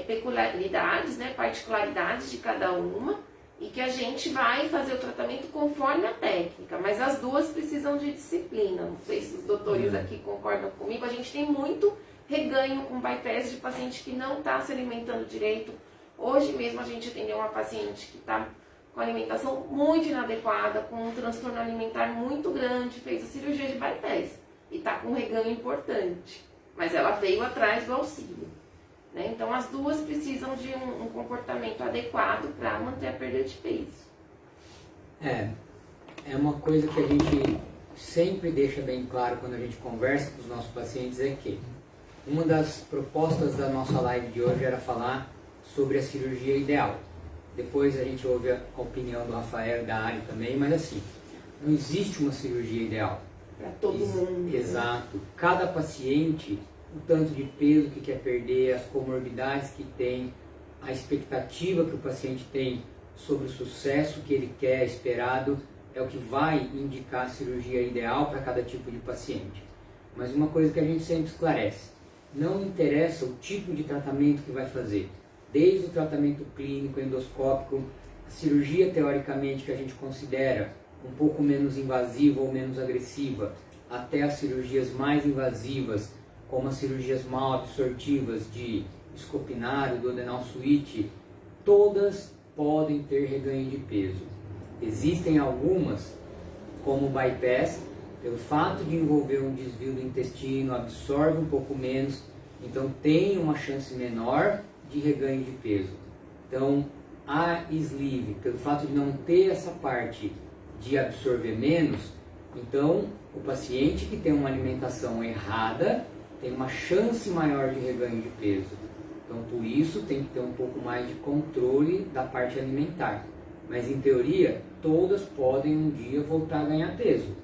peculiaridades, né, particularidades de cada uma, e que a gente vai fazer o tratamento conforme a técnica, mas as duas precisam de disciplina. Não sei se os doutores aqui concordam comigo, a gente tem muito reganho com bypass de paciente que não está se alimentando direito. Hoje mesmo a gente atendeu uma paciente que está com alimentação muito inadequada, com um transtorno alimentar muito grande, fez a cirurgia de bypass e está com um reganho importante, mas ela veio atrás do auxílio. Né? Então as duas precisam de um comportamento adequado para manter a perda de peso. É uma coisa que a gente sempre deixa bem claro quando a gente conversa com os nossos pacientes, é que uma das propostas da nossa live de hoje era falar sobre a cirurgia ideal. Depois a gente ouve a opinião do Rafael e da Ari também, mas assim, não existe uma cirurgia ideal. Para todo mundo. Exato. Cada paciente, o tanto de peso que quer perder, as comorbidades que tem, a expectativa que o paciente tem sobre o sucesso que ele quer, esperado, é o que vai indicar a cirurgia ideal para cada tipo de paciente. Mas uma coisa que a gente sempre esclarece, não interessa o tipo de tratamento que vai fazer, desde o tratamento clínico, endoscópico, a cirurgia teoricamente que a gente considera um pouco menos invasiva ou menos agressiva, até as cirurgias mais invasivas, como as cirurgias mal absortivas de escopinário, duodenal suíte, todas podem ter reganho de peso. Existem algumas, como o bypass, pelo fato de envolver um desvio do intestino, absorve um pouco menos, então tem uma chance menor de reganho de peso. Então, a sleeve, pelo fato de não ter essa parte de absorver menos, então o paciente que tem uma alimentação errada tem uma chance maior de reganho de peso. Então, por isso, tem que ter um pouco mais de controle da parte alimentar. Mas, em teoria, todas podem um dia voltar a ganhar peso.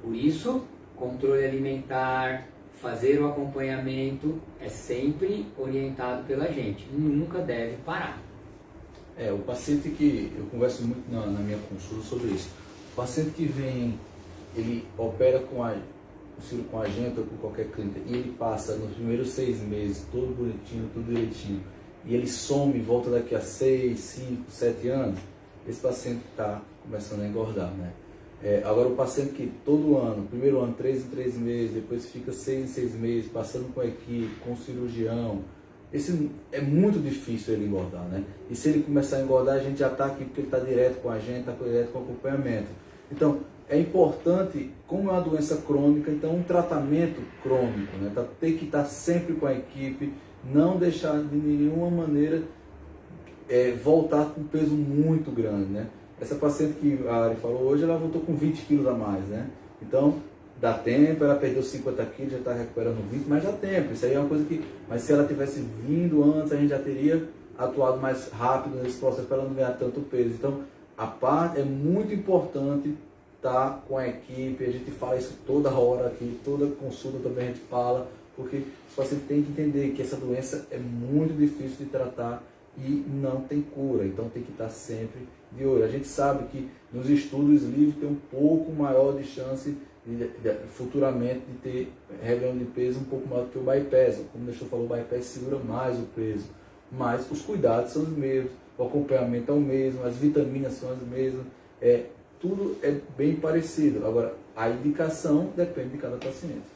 Por isso, controle alimentar, fazer o acompanhamento é sempre orientado pela gente. Nunca deve parar. O paciente que, eu converso muito na minha consulta sobre isso, o paciente que vem, ele opera com a gente ou com qualquer clínica e ele passa nos primeiros 6 meses, todo bonitinho, tudo direitinho, e ele some e volta daqui a 6, 5, 7 anos, esse paciente está começando a engordar, né? Agora o paciente que todo ano, primeiro ano 3 em 3 meses, depois fica 6 em 6 meses, passando com a equipe, com o cirurgião, esse é muito difícil ele engordar, né? E se ele começar a engordar, a gente já está aqui porque ele está direto com a gente, está direto com o acompanhamento. Então, é importante, como é uma doença crônica, então um tratamento crônico, né? Tem que estar sempre com a equipe, não deixar de nenhuma maneira voltar com peso muito grande, né? Essa paciente que a Ari falou hoje, ela voltou com 20 quilos a mais, né? Então, dá tempo, ela perdeu 50 quilos, já está recuperando 20, mas dá tempo. Isso aí é uma coisa que... Mas se ela tivesse vindo antes, a gente já teria atuado mais rápido nesse processo para ela não ganhar tanto peso. Então, a parte é muito importante estar com a equipe, a gente fala isso toda hora aqui, toda consulta também a gente fala, porque o paciente tem que entender que essa doença é muito difícil de tratar e não tem cura, então tem que estar sempre de olho. A gente sabe que nos estudos livres tem um pouco maior de chance futuramente de ter reganho de peso um pouco maior do que o bypass. Como o Nestor falou, o bypass segura mais o peso, mas os cuidados são os mesmos, o acompanhamento é o mesmo, as vitaminas são as mesmas, tudo é bem parecido. Agora, a indicação depende de cada paciente.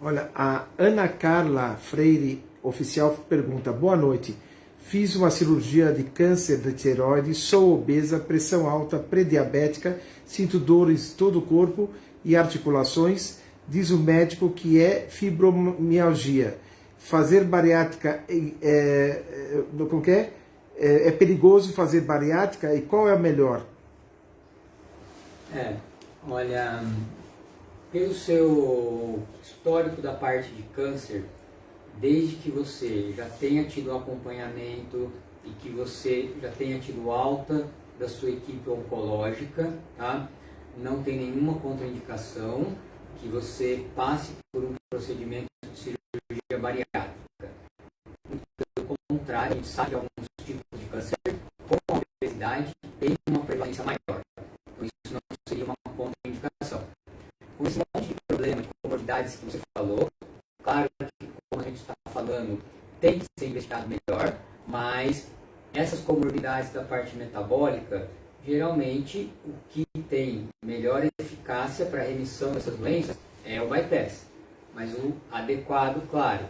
Olha, a Ana Carla Freire, oficial, pergunta: boa noite. Fiz uma cirurgia de câncer de tireoide, sou obesa, pressão alta, pré-diabética, sinto dores em todo o corpo e articulações. Diz o médico que é fibromialgia. Fazer bariátrica como que é? É perigoso fazer bariátrica e qual é a melhor? Olha, pelo seu histórico da parte de câncer, desde que você já tenha tido acompanhamento e que você já tenha tido alta da sua equipe oncológica, tá? Não tem nenhuma contraindicação que você passe por um procedimento de cirurgia bariátrica. Pelo contrário, a gente sabe que alguns tipos de câncer, com a obesidade, tem uma prevalência maior. Então isso não seria uma contraindicação. Com esse monte de problemas, de comorbidades que você falou, claro que, como a gente está falando, tem que ser investigado melhor, mas essas comorbidades da parte metabólica, geralmente o que tem melhor eficácia para a remissão dessas doenças é o bypass. Mas o adequado, claro,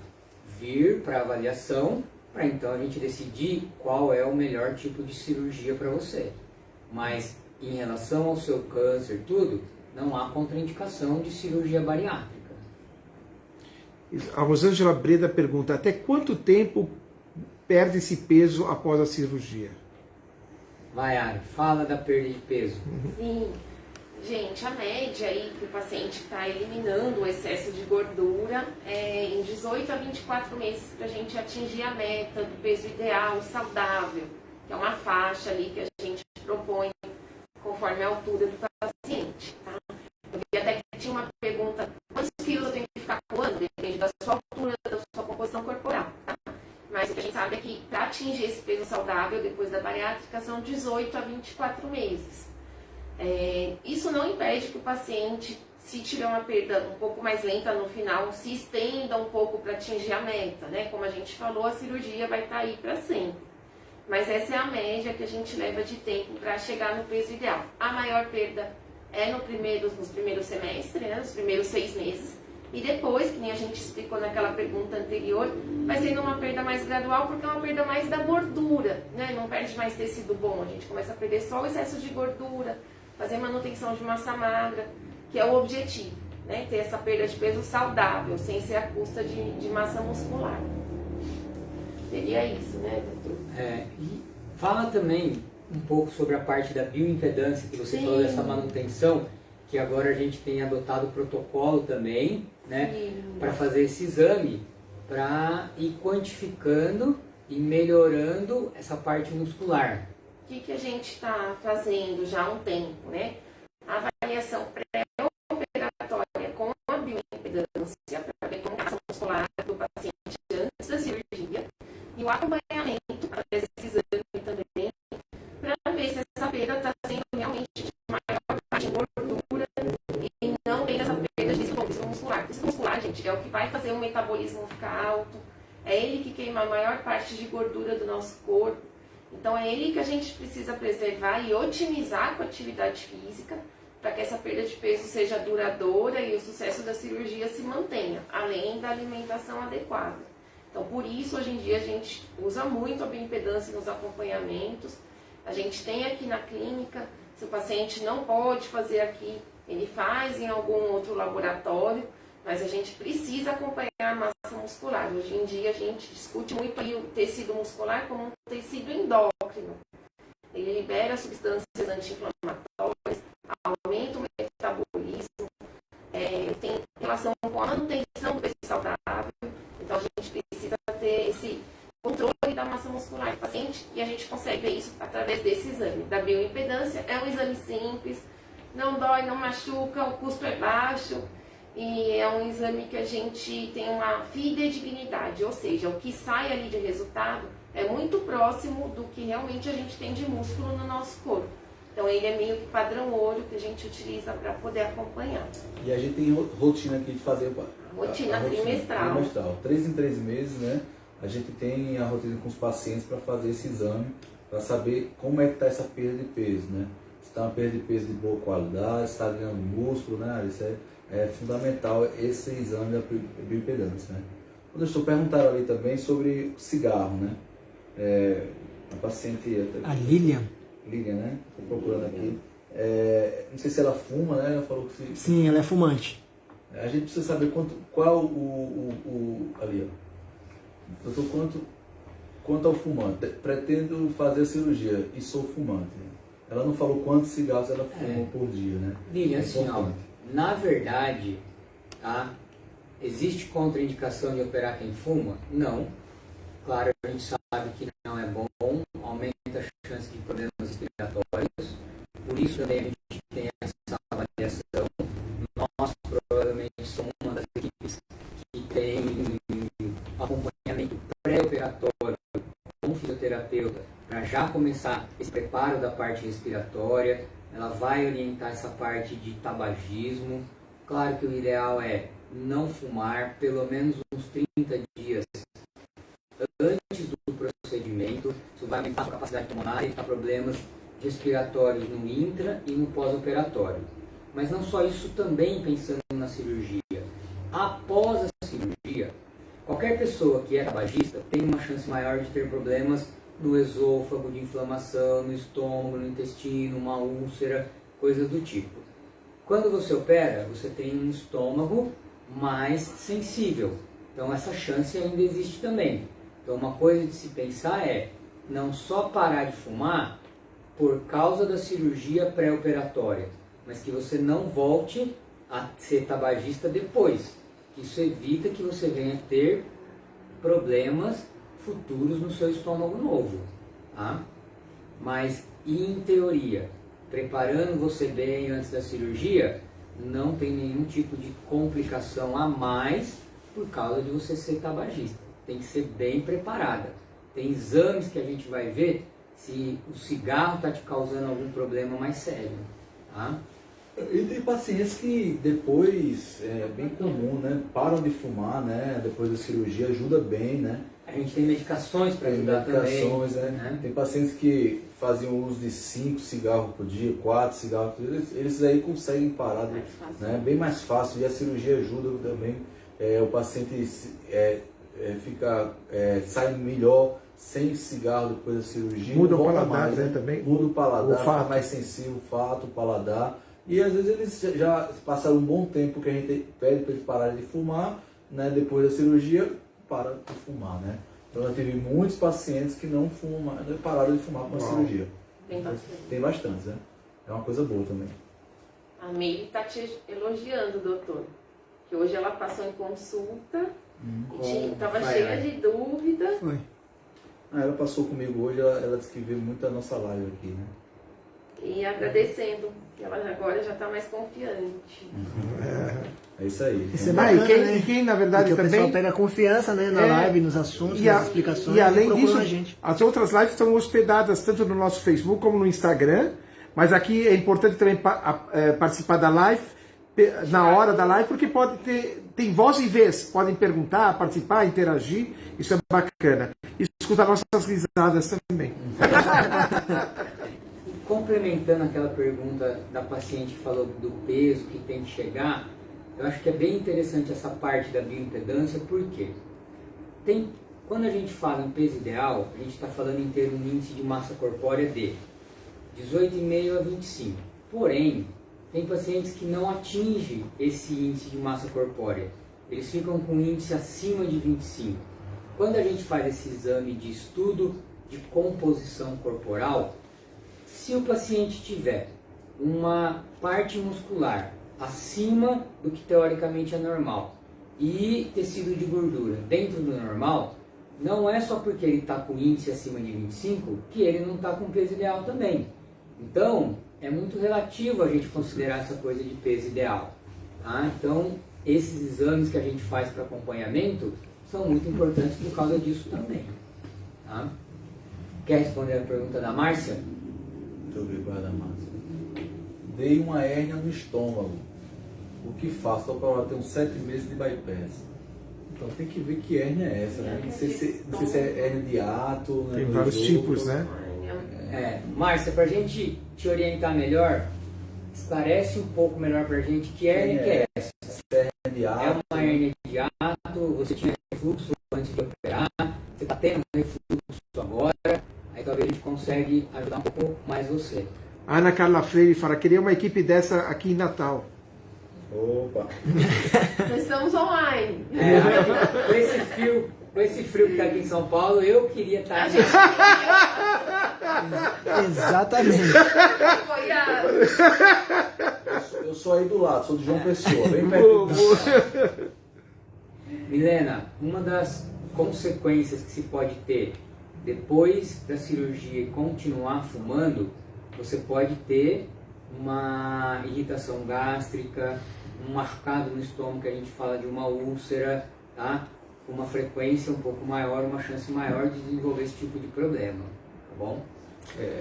vir para avaliação, para então a gente decidir qual é o melhor tipo de cirurgia para você. Mas em relação ao seu câncer, tudo, não há contraindicação de cirurgia bariátrica. A Rosângela Breda pergunta: até quanto tempo perde esse peso após a cirurgia? Vai, Ari, fala da perda de peso. Sim, gente, a média aí que o paciente está eliminando o excesso de gordura é em 18 a 24 meses para a gente atingir a meta do peso ideal, saudável, que é uma faixa ali que a gente propõe conforme a altura do paciente. Tá? Eu vi até que tinha uma pergunta: quantos quilos eu tenho que ficar com ano? Depende da sua altura, da sua composição corporal. Tá? Mas o que a gente sabe é que para atingir esse peso saudável depois da bariátrica são 18 a 24 meses. Isso não impede que o paciente, se tiver uma perda um pouco mais lenta no final, se estenda um pouco para atingir a meta, né? Como a gente falou, a cirurgia vai estar aí para sempre. Mas essa é a média que a gente leva de tempo para chegar no peso ideal. A maior perda é nos primeiros semestres, né? Nos primeiros 6 meses. E depois, que nem a gente explicou naquela pergunta anterior, vai sendo uma perda mais gradual, porque é uma perda mais da gordura, né? Não perde mais tecido bom, a gente começa a perder só o excesso de gordura, fazer manutenção de massa magra. que é o objetivo, né? Ter essa perda de peso saudável, sem ser à custa de massa muscular. Seria isso, né, doutor? E fala também um pouco sobre a parte da bioimpedância, que você Sim. falou dessa manutenção, que agora a gente tem adotado o protocolo também, né, para fazer esse exame, para ir quantificando e melhorando essa parte muscular. O que a gente está fazendo já há um tempo, né? A avaliação pré-operatória com a bioimpedância para ver como a massa muscular do paciente antes da cirurgia e o acompanhamento desse exame também para ver se essa perda está sendo realmente de maior parte de gordura e não tem essa perda de tecido muscular. O tecido muscular, gente, é o que vai fazer o metabolismo ficar alto, é ele que queima a maior parte de gordura do nosso corpo. Então é ele que a gente precisa preservar e otimizar com a atividade física para que essa perda de peso seja duradoura e o sucesso da cirurgia se mantenha, além da alimentação adequada. Então por isso hoje em dia a gente usa muito a bioimpedância nos acompanhamentos. A gente tem aqui na clínica, se o paciente não pode fazer aqui, ele faz em algum outro laboratório, mas a gente precisa acompanhar a massa muscular. Hoje em dia a gente discute muito o tecido muscular como um tecido endócrino. Ele libera substâncias anti-inflamatórias, aumenta o metabolismo, tem relação com a manutenção do peso saudável. Então a gente precisa ter esse controle da massa muscular do paciente e a gente consegue ver isso através desse exame. Da bioimpedância é um exame simples, não dói, não machuca, o custo é baixo. E é um exame que a gente tem uma fidedignidade, ou seja, o que sai ali de resultado é muito próximo do que realmente a gente tem de músculo no nosso corpo. Então ele é meio que padrão ouro que a gente utiliza para poder acompanhar. E a gente tem rotina aqui de fazer Rotina trimestral. 3 em 3 meses, né? A gente tem a rotina com os pacientes para fazer esse exame, para saber como é que está essa perda de peso, né? Se está uma perda de peso de boa qualidade, se está ganhando músculo, né? Isso é fundamental esse exame da bioimpedância, né? O doutor perguntaram ali também sobre cigarro, né? A paciente... A Lilian? Lilian, né? Estou procurando aqui. Não sei se ela fuma, né? Ela falou que... Sim, ela é fumante. A gente precisa saber qual ali, ó. Doutor, quanto ao fumante? Pretendo fazer a cirurgia e sou fumante. Ela não falou quantos cigarros ela fuma por dia, né? Lilian, assim, ó, na verdade, tá? Existe contraindicação de operar quem fuma? Não. Claro, a gente sabe que não é bom, aumenta a chance de problemas respiratórios. Por isso também a gente tem essa avaliação. Nós provavelmente somos uma das equipes que tem acompanhamento pré-operatório com fisioterapeuta para já começar esse preparo da parte respiratória. Ela vai orientar essa parte de tabagismo. Claro que o ideal é não fumar pelo menos uns 30 dias antes do procedimento. Isso vai aumentar a sua capacidade pulmonar e evitar problemas respiratórios no intra e no pós-operatório. Mas não só isso, também pensando na cirurgia. Após a cirurgia, qualquer pessoa que é tabagista tem uma chance maior de ter problemas no esôfago, de inflamação, no estômago, no intestino, uma úlcera, coisas do tipo. Quando você opera, você tem um estômago mais sensível. Então essa chance ainda existe também. Então uma coisa de se pensar é não só parar de fumar por causa da cirurgia pré-operatória, mas que você não volte a ser tabagista depois. Isso evita que você venha ter problemas futuros no seu estômago novo, tá? Mas, em teoria, preparando você bem antes da cirurgia, não tem nenhum tipo de complicação a mais por causa de você ser tabagista. Tem que ser bem preparada. Tem exames que a gente vai ver se o cigarro está te causando algum problema mais sério, tá? E tem pacientes que depois, é bem comum, né? Param de fumar, né? Depois da cirurgia, ajuda bem, né? A gente tem medicações para ajudar medicações, também. Né? Tem pacientes que faziam uso de 5 cigarros por dia, 4 cigarros por dia, eles aí conseguem parar, né? Bem mais fácil, e a cirurgia ajuda também. O paciente sai melhor sem cigarro depois da cirurgia. Muda o paladar, né, também? Muda o paladar, O olfato. fica mais sensível, o olfato, o paladar. E às vezes eles já passaram um bom tempo que a gente pede para eles pararem de fumar, né? Depois da cirurgia, para de fumar, né? Então eu tive muitos pacientes que não fumam mais, pararam de fumar com a cirurgia. Tem bastante. Tem bastante, né? É uma coisa boa também. A Meire está te elogiando, doutor. Que hoje ela passou em consulta e estava cheia de dúvida. Foi. Ela passou comigo hoje, ela disse que viu muito a nossa live aqui, né? E agradecendo, que ela agora já está mais confiante. É isso aí. Isso é Ah, e bacana, né? quem, na verdade, Porque o pessoal também... pega confiança, né, na live, nos assuntos, nas explicações, e além procuram disso, a gente. as outras lives estão hospedadas tanto no nosso Facebook como no Instagram, mas aqui é importante também participar da live, na hora da live, porque tem voz e vez, podem perguntar, participar, interagir, isso é bacana. E escutar nossas risadas também. Complementando aquela pergunta da paciente que falou do peso que tem que chegar, eu acho que é bem interessante essa parte da bioimpedância, porque quando a gente fala em peso ideal, a gente está falando em ter um índice de massa corpórea de 18,5 a 25. Porém, tem pacientes que não atingem esse índice de massa corpórea. Eles ficam com um índice acima de 25. Quando a gente faz esse exame de estudo de composição corporal, se o paciente tiver uma parte muscular acima do que teoricamente é normal e tecido de gordura dentro do normal, não é só porque ele está com índice acima de 25 que ele não está com peso ideal também. Então, é muito relativo a gente considerar essa coisa de peso ideal. Tá? Então, esses exames que a gente faz para acompanhamento são muito importantes por causa disso também. Tá? Quer responder a pergunta da Márcia? Muito obrigado, Márcia. Dei uma hérnia no estômago. O que faço? Estou para ter uns 7 meses de bypass. Então tem que ver que hérnia é essa, né? Não sei se é hérnia de ato, né? Tem vários tipos, né? Márcia, para a gente te orientar melhor, esclarece um pouco melhor para a gente que hérnia que é essa. Hérnia de ato. É uma hérnia de ato, você tinha refluxo antes de operar, você está tendo refluxo agora, aí talvez a gente consegue ajudar um pouco mais você. Ana Carla Freire fala, queria uma equipe dessa aqui em Natal. Opa! Nós estamos online. Com esse frio que está aqui em São Paulo, eu queria estar aqui. Exatamente. Eu sou aí do lado, sou de João Pessoa, bem perto. Milena, uma das consequências que se pode ter depois da cirurgia e continuar fumando, você pode ter uma irritação gástrica, um machucado no estômago, que a gente fala de uma úlcera, tá? Uma frequência um pouco maior, uma chance maior de desenvolver esse tipo de problema, tá bom?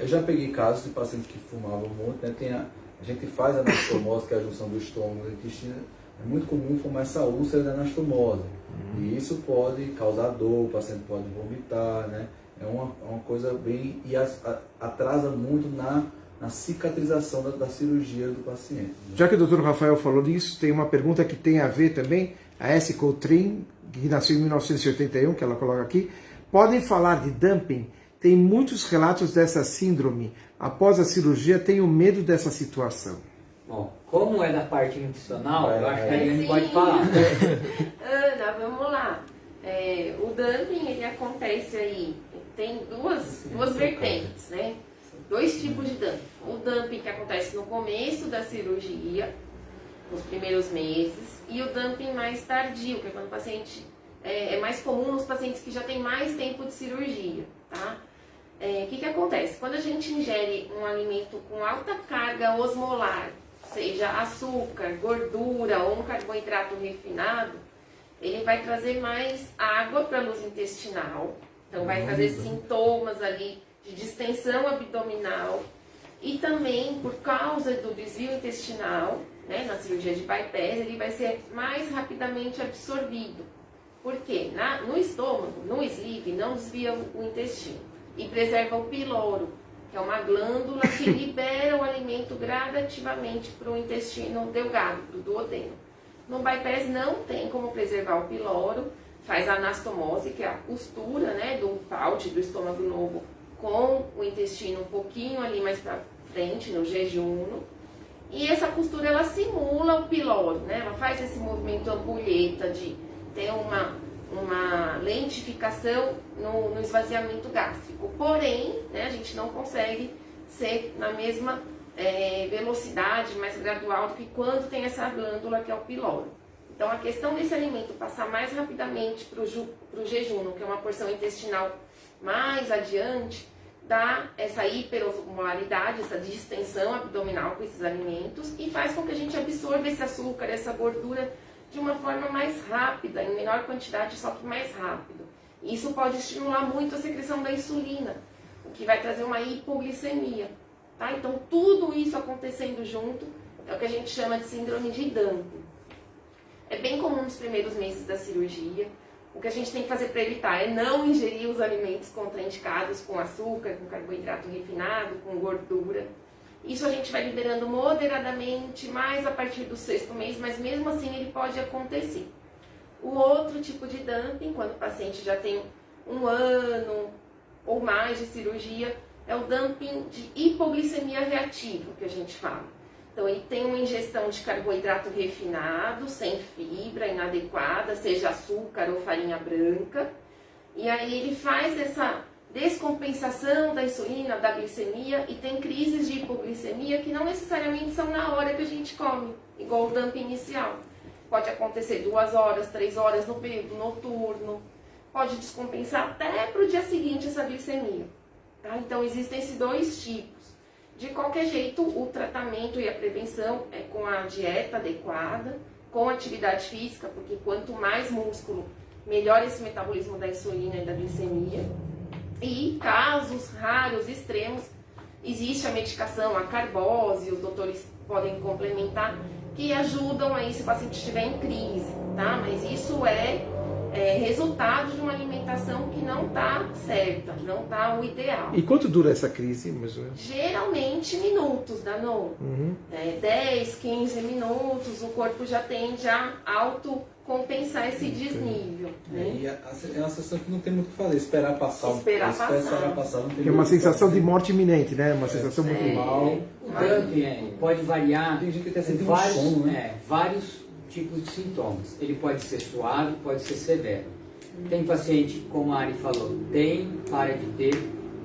Eu já peguei casos de pacientes que fumavam muito, né? A gente faz a anastomose, que é a junção do estômago e do intestino. É muito comum formar essa úlcera da anastomose. E isso pode causar dor, o paciente pode vomitar, né? É uma coisa bem... E atrasa muito na cicatrização da cirurgia do paciente. Já que o Dr. Rafael falou disso, tem uma pergunta que tem a ver também, a S. Coutrin, que nasceu em 1981, que ela coloca aqui. Podem falar de dumping? Tem muitos relatos dessa síndrome. Após a cirurgia, tenho medo dessa situação. Bom, como é da parte nutricional, eu acho que a Ariane pode falar. Ana, vamos lá. O dumping, ele acontece aí, tem duas vertentes, né? 2 tipos de dumping. O dumping que acontece no começo da cirurgia, nos primeiros meses, e o dumping mais tardio, que é quando o paciente é mais comum nos pacientes que já têm mais tempo de cirurgia, tá? O que acontece? Quando a gente ingere um alimento com alta carga osmolar, seja açúcar, gordura ou um carboidrato refinado, ele vai trazer mais água para a luz intestinal, então vai trazer sintomas ali de distensão abdominal e também por causa do desvio intestinal, né, na cirurgia de bypass, ele vai ser mais rapidamente absorvido. Por quê? No estômago, no sleeve, não desvia o intestino e preserva o piloro, que é uma glândula que libera o alimento gradativamente para o intestino delgado, do duodeno. No bypass não tem como preservar o piloro, faz a anastomose, que é a costura, né, do pouch, do estômago novo, com o intestino um pouquinho ali mais para frente, no jejum, E essa costura, ela simula o pilório, né? Ela faz esse movimento ampulheta de ter uma lentificação no esvaziamento gástrico. Porém, né, a gente não consegue ser na mesma velocidade, mais gradual do que quando tem essa glândula que é o pilório. Então, a questão desse alimento passar mais rapidamente para o jejum, que é uma porção intestinal mais adiante, dá essa hiperosmolaridade, essa distensão abdominal com esses alimentos e faz com que a gente absorva esse açúcar, essa gordura de uma forma mais rápida, em menor quantidade, só que mais rápido. E isso pode estimular muito a secreção da insulina, o que vai trazer uma hipoglicemia. Tá? Então, tudo isso acontecendo junto é o que a gente chama de síndrome de dumping. É bem comum nos primeiros meses da cirurgia. O que a gente tem que fazer para evitar é não ingerir os alimentos contraindicados com açúcar, com carboidrato refinado, com gordura. Isso a gente vai liberando moderadamente, mais a partir do 6º mês, mas mesmo assim ele pode acontecer. O outro tipo de dumping, quando o paciente já tem 1 ano ou mais de cirurgia, é o dumping de hipoglicemia reativa, que a gente fala. Então, ele tem uma ingestão de carboidrato refinado, sem fibra, inadequada, seja açúcar ou farinha branca. E aí ele faz essa descompensação da insulina, da glicemia, e tem crises de hipoglicemia que não necessariamente são na hora que a gente come, igual o dumping inicial. Pode acontecer 2 horas, 3 horas no período noturno. Pode descompensar até para o dia seguinte essa glicemia. Tá? Então, existem esses 2 tipos. De qualquer jeito, o tratamento e a prevenção é com a dieta adequada, com atividade física, porque quanto mais músculo, melhor esse metabolismo da insulina e da glicemia. E casos raros, extremos, existe a medicação, a carbose, os doutores podem complementar, que ajudam aí se o paciente estiver em crise, tá? Mas isso é resultado de uma alimentação que não está certa, não está o ideal. E quanto dura essa crise, mais ou menos? Geralmente minutos, Danon. 10, 15 minutos, o corpo já tende a autocompensar esse desnível. Né? E é uma sensação que não tem muito o que fazer, esperar passar. Esperar passar. Não tem Que é uma muito o que sensação de fazer. morte iminente, né? Uma sensação muito mal. O dumping pode variar Tem gente que até com sente um vários, sono, né? vários tipos de sintomas. Ele pode ser suave, pode ser severo. Tem paciente, como a Ari falou, tem, para de ter.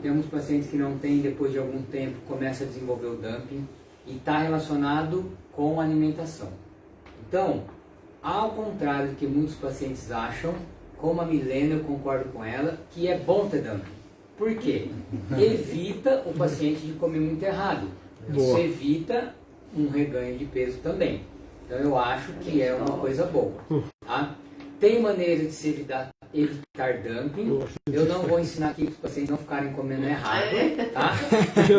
Temos pacientes que não tem, depois de algum tempo começa a desenvolver o dumping e está relacionado com a alimentação. Então, ao contrário do que muitos pacientes acham, como a Milena, eu concordo com ela, que é bom ter dumping. Por quê? Evita o paciente de comer muito errado. Isso Boa. evita um reganho de peso também. Então eu acho que é uma coisa boa. Tá? Tem maneira de se evitar dumping. Eu não vou ensinar aqui para os pacientes não ficarem comendo errado, tá? Mas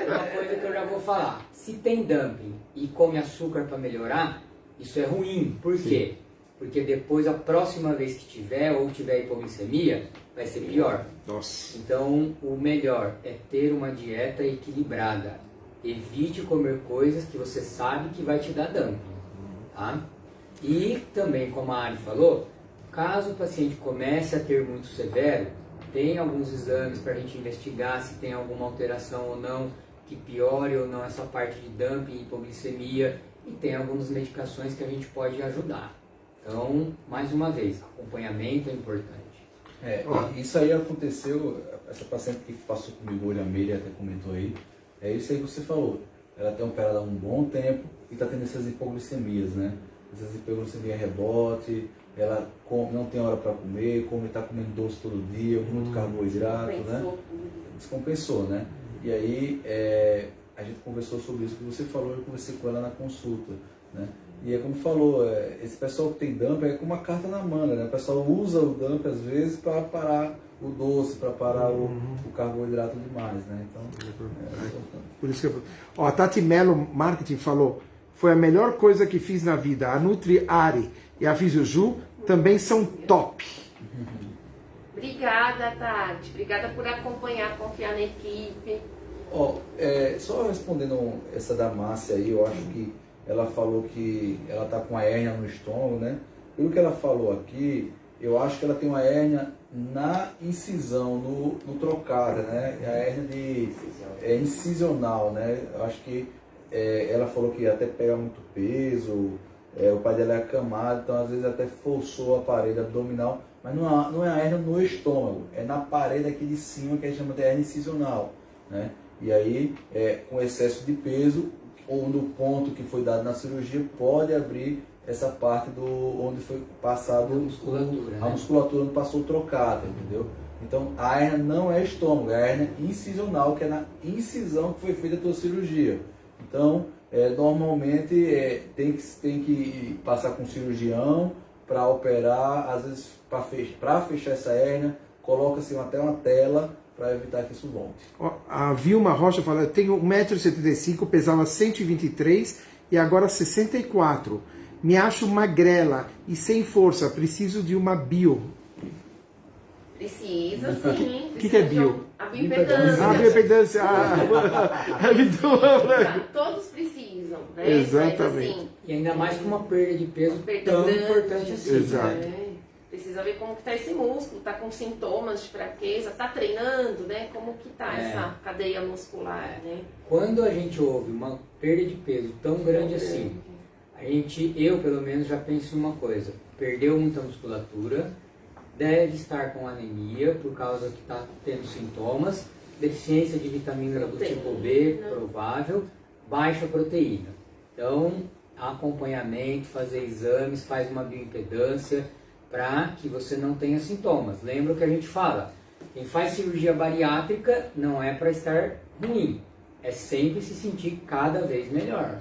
uma coisa que eu já vou falar. Se tem dumping e come açúcar para melhorar, isso é ruim. Por quê? Porque depois, a próxima vez que tiver, ou tiver hipoglicemia, vai ser pior. Nossa. Então, o melhor é ter uma dieta equilibrada. Evite comer coisas que você sabe que vai te dar dumping, tá? E também, como a Ari falou, caso o paciente comece a ter muito severo, tem alguns exames para a gente investigar se tem alguma alteração ou não, que piore ou não essa parte de dumping e hipoglicemia, e tem algumas medicações que a gente pode ajudar. Então, mais uma vez, acompanhamento é importante. Isso aí aconteceu, essa paciente que passou comigo, a Miriam até comentou aí, é isso aí que você falou. Ela tem operado há um bom tempo e está tendo essas hipoglicemias, né? Essas hipoglicemias rebote, ela não tem hora para comer, está comendo doce todo dia, muito carboidrato, né? Descompensou, né? E aí a gente conversou sobre isso que você falou, eu conversei com ela na consulta, né? E é como falou, esse pessoal que tem dumping é como uma carta na manga, né? O pessoal usa o dumping às vezes para parar o doce, para parar o carboidrato demais, né? Então, Por isso que a Tati Mello Marketing falou: foi a melhor coisa que fiz na vida. A Nutri Ari e a Fisioju também são top. Obrigada, Tati. Obrigada por acompanhar, confiar na equipe. Só respondendo essa da Márcia aí, eu acho que ela falou que ela está com a hérnia no estômago, né? Pelo que ela falou aqui, eu acho que ela tem uma hérnia na incisão, no trocada, né? A hérnia incisional, né? Eu acho que ela falou que até pega muito peso, o pai dela é acamado, então às vezes até forçou a parede abdominal, mas não é a hérnia no estômago, é na parede aqui de cima, que a gente chama de hérnia incisional, né? E aí, com excesso de peso, ou no ponto que foi dado na cirurgia, pode abrir essa parte onde foi passado a musculatura onde passou trocada, entendeu? Então a hérnia não é estômago, é a hérnia incisional, que é na incisão que foi feita a tua cirurgia. Então normalmente tem que passar com um cirurgião para operar, às vezes para fechar essa hérnia, coloca-se até uma tela para evitar que isso volte. A Vilma Rocha fala, eu tenho 1,75 m, pesava 123 e agora 64. Me acho magrela e sem força, preciso de uma bio. Precisa, sim. O que é bio? A bioimpedância. A bioimpedância. Todos precisam, né? Exatamente. Mas, assim, E ainda mais com uma perda de peso perda tão grande, importante assim. Exato. né? Precisa ver como que tá esse músculo, tá com sintomas de fraqueza, tá treinando, né? Como que tá essa cadeia muscular, né? Quando a gente ouve uma perda de peso tão grande assim, eu pelo menos já penso em uma coisa: perdeu muita musculatura, deve estar com anemia por causa que está tendo sintomas, deficiência de vitamina do tipo B, provável, baixa proteína. Então, acompanhamento, fazer exames, faz uma bioimpedância para que você não tenha sintomas. Lembra o que a gente fala? Quem faz cirurgia bariátrica não é para estar ruim, é sempre se sentir cada vez melhor.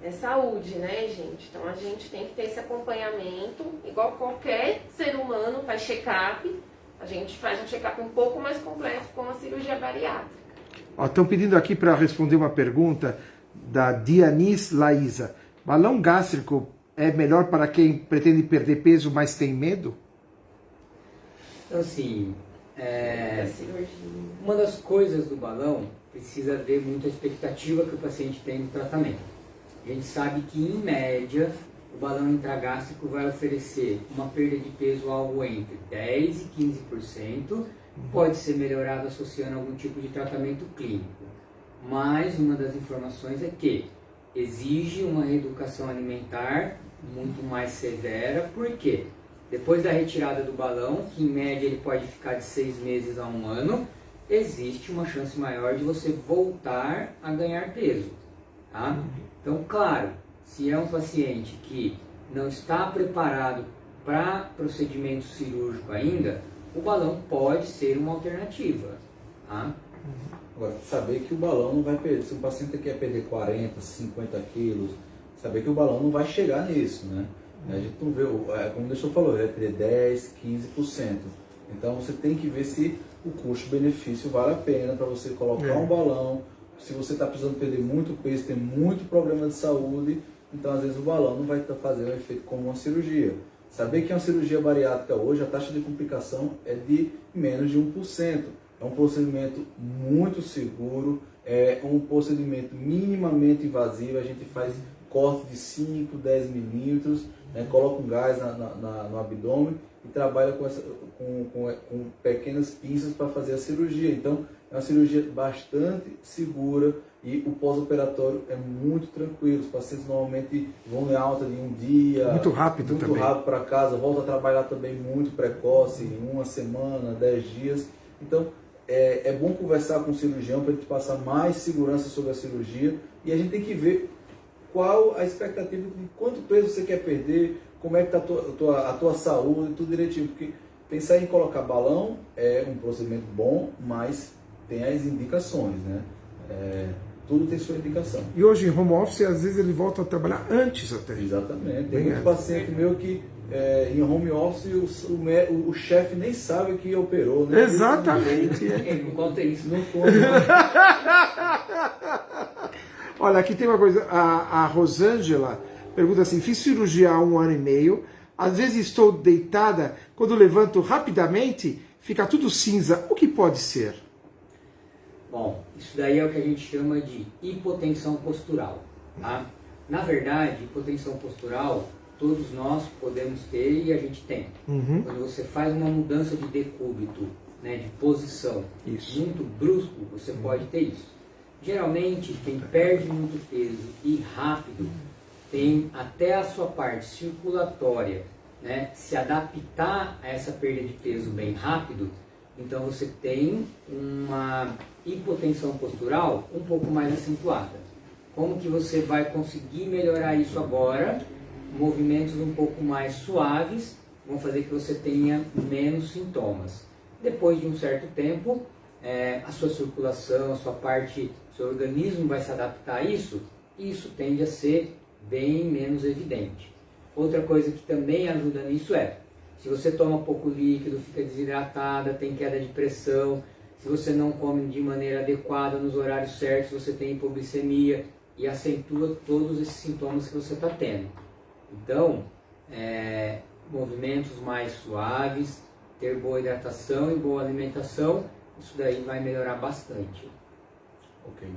É saúde, né, gente? Então a gente tem que ter esse acompanhamento, igual qualquer ser humano faz check-up, a gente faz um check-up um pouco mais completo com a cirurgia bariátrica. Estão pedindo aqui para responder uma pergunta da Dianis Laísa. Balão gástrico é melhor para quem pretende perder peso, mas tem medo? Então, assim, A cirurgia. uma das coisas do balão precisa ver muito a expectativa que o paciente tem no tratamento. A gente sabe que, em média, o balão intragástrico vai oferecer uma perda de peso algo entre 10% e 15%, pode ser melhorado associando algum tipo de tratamento clínico. Mas uma das informações é que exige uma reeducação alimentar muito mais severa, porque depois da retirada do balão, que em média ele pode ficar de 6 meses a 1 ano, existe uma chance maior de você voltar a ganhar peso. Tá? Então, claro, se é um paciente que não está preparado para procedimento cirúrgico ainda, o balão pode ser uma alternativa. Tá? Agora, saber que o balão não vai perder, se o paciente quer perder 40, 50 quilos, saber que o balão não vai chegar nisso, né? A gente não vê, como o Deixou falou, vai perder 10, 15%. Então você tem que ver se o custo-benefício vale a pena para você colocar um balão. Se você está precisando perder muito peso, tem muito problema de saúde, então às vezes o balão não vai estar fazendo o efeito como uma cirurgia. Saber que uma cirurgia bariátrica hoje, a taxa de complicação é de menos de 1%. É um procedimento muito seguro, é um procedimento minimamente invasivo, a gente faz corte de 5, 10 milímetros, né, coloca um gás no abdômen e trabalha com pequenas pinças para fazer a cirurgia. Então, é uma cirurgia bastante segura e o pós-operatório é muito tranquilo. Os pacientes normalmente vão em alta de um dia, muito rápido para casa, volta a trabalhar também muito precoce, em 1 semana, 10 dias. Então, é bom conversar com o cirurgião para a gente passar mais segurança sobre a cirurgia e a gente tem que ver qual a expectativa de quanto peso você quer perder, como é que está a tua saúde, tudo direitinho, porque pensar em colocar balão é um procedimento bom, mas tem as indicações, né? Tudo tem sua indicação. E hoje em home office, às vezes ele volta a trabalhar antes até. Exatamente. Tem muito paciente meu que em home office o chefe nem sabe que operou, né? Exatamente. Não conta isso. Não conta. Olha, aqui tem uma coisa, a Rosângela pergunta assim, fiz cirurgia há 1 ano e meio, às vezes estou deitada, quando levanto rapidamente, fica tudo cinza, o que pode ser? Bom, isso daí é o que a gente chama de hipotensão postural. Tá? Na verdade, hipotensão postural, todos nós podemos ter e a gente tem. Quando você faz uma mudança de decúbito, né, de posição, muito brusco, você pode ter isso. Geralmente, quem perde muito peso e rápido, tem até a sua parte circulatória, né, se adaptar a essa perda de peso bem rápido, então você tem uma hipotensão postural um pouco mais acentuada. Como que você vai conseguir melhorar isso agora? Movimentos um pouco mais suaves vão fazer que você tenha menos sintomas. Depois de um certo tempo, a sua circulação, a sua parte, seu organismo vai se adaptar a isso, e isso tende a ser bem menos evidente. Outra coisa que também ajuda nisso se você toma pouco líquido, fica desidratada, tem queda de pressão, se você não come de maneira adequada nos horários certos, você tem hipoglicemia e acentua todos esses sintomas que você está tendo. Então, movimentos mais suaves, ter boa hidratação e boa alimentação, isso daí vai melhorar bastante. Ok.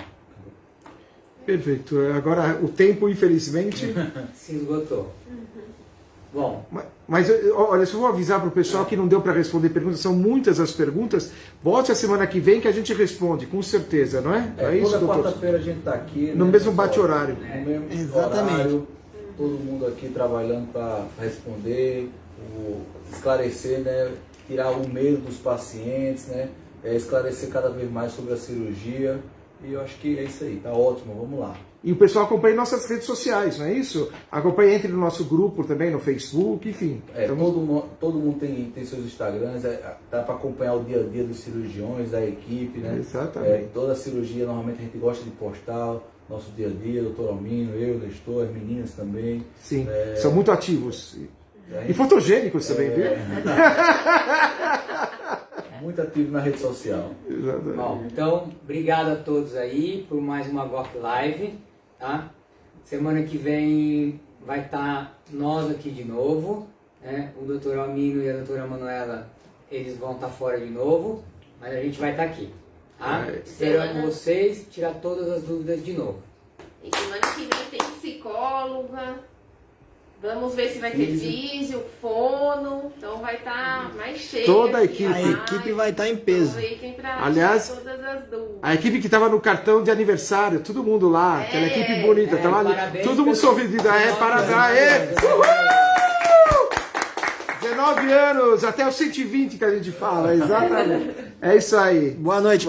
Perfeito. Agora, o tempo, infelizmente... Se esgotou. Bom, Mas, olha, só vou avisar para o pessoal que não deu para responder perguntas, são muitas as perguntas. Volte a semana que vem que a gente responde, com certeza, não é? É isso, toda doutor? quarta-feira a gente está aqui. No né, mesmo pessoal? bate-horário. No mesmo Exatamente. horário, todo mundo aqui trabalhando para responder, esclarecer, né, tirar o medo dos pacientes, né, esclarecer cada vez mais sobre a cirurgia. E eu acho que é isso aí, tá ótimo, vamos lá. E o pessoal acompanha nossas redes sociais, não é isso? Acompanha, entre no nosso grupo também, no Facebook, enfim. Todo mundo tem seus Instagrams, dá para acompanhar o dia a dia dos cirurgiões, da equipe, né? Exatamente. Toda a cirurgia, normalmente a gente gosta de postar nosso dia a dia, doutor Almino, eu, Nestor, as meninas também. Sim, são muito ativos. É, E fotogênicos também, viu? Muito ativo na rede social. Exatamente. bom, então, obrigado a todos aí por mais uma GOF Live, tá? Semana que vem vai estar nós aqui de novo, né? O Dr. Almino e a doutora Manuela, eles vão estar fora de novo, mas a gente vai estar aqui, tá? Esperando vocês, tirar todas as dúvidas de novo. E semana que vem tem psicóloga. Vamos ver se vai ter físio, fono. Então vai estar mais cheio. Toda a aqui equipe. A live. equipe vai estar em peso. Aproveitem pra Aliás, tirar todas as dúvidas. A equipe que estava no cartão de aniversário, todo mundo lá, aquela equipe bonita, tava ali, parabéns todo mundo pelo- sorrindo, parabéns, 19 anos, até os 120 que a gente fala, exatamente. É isso aí. Boa noite.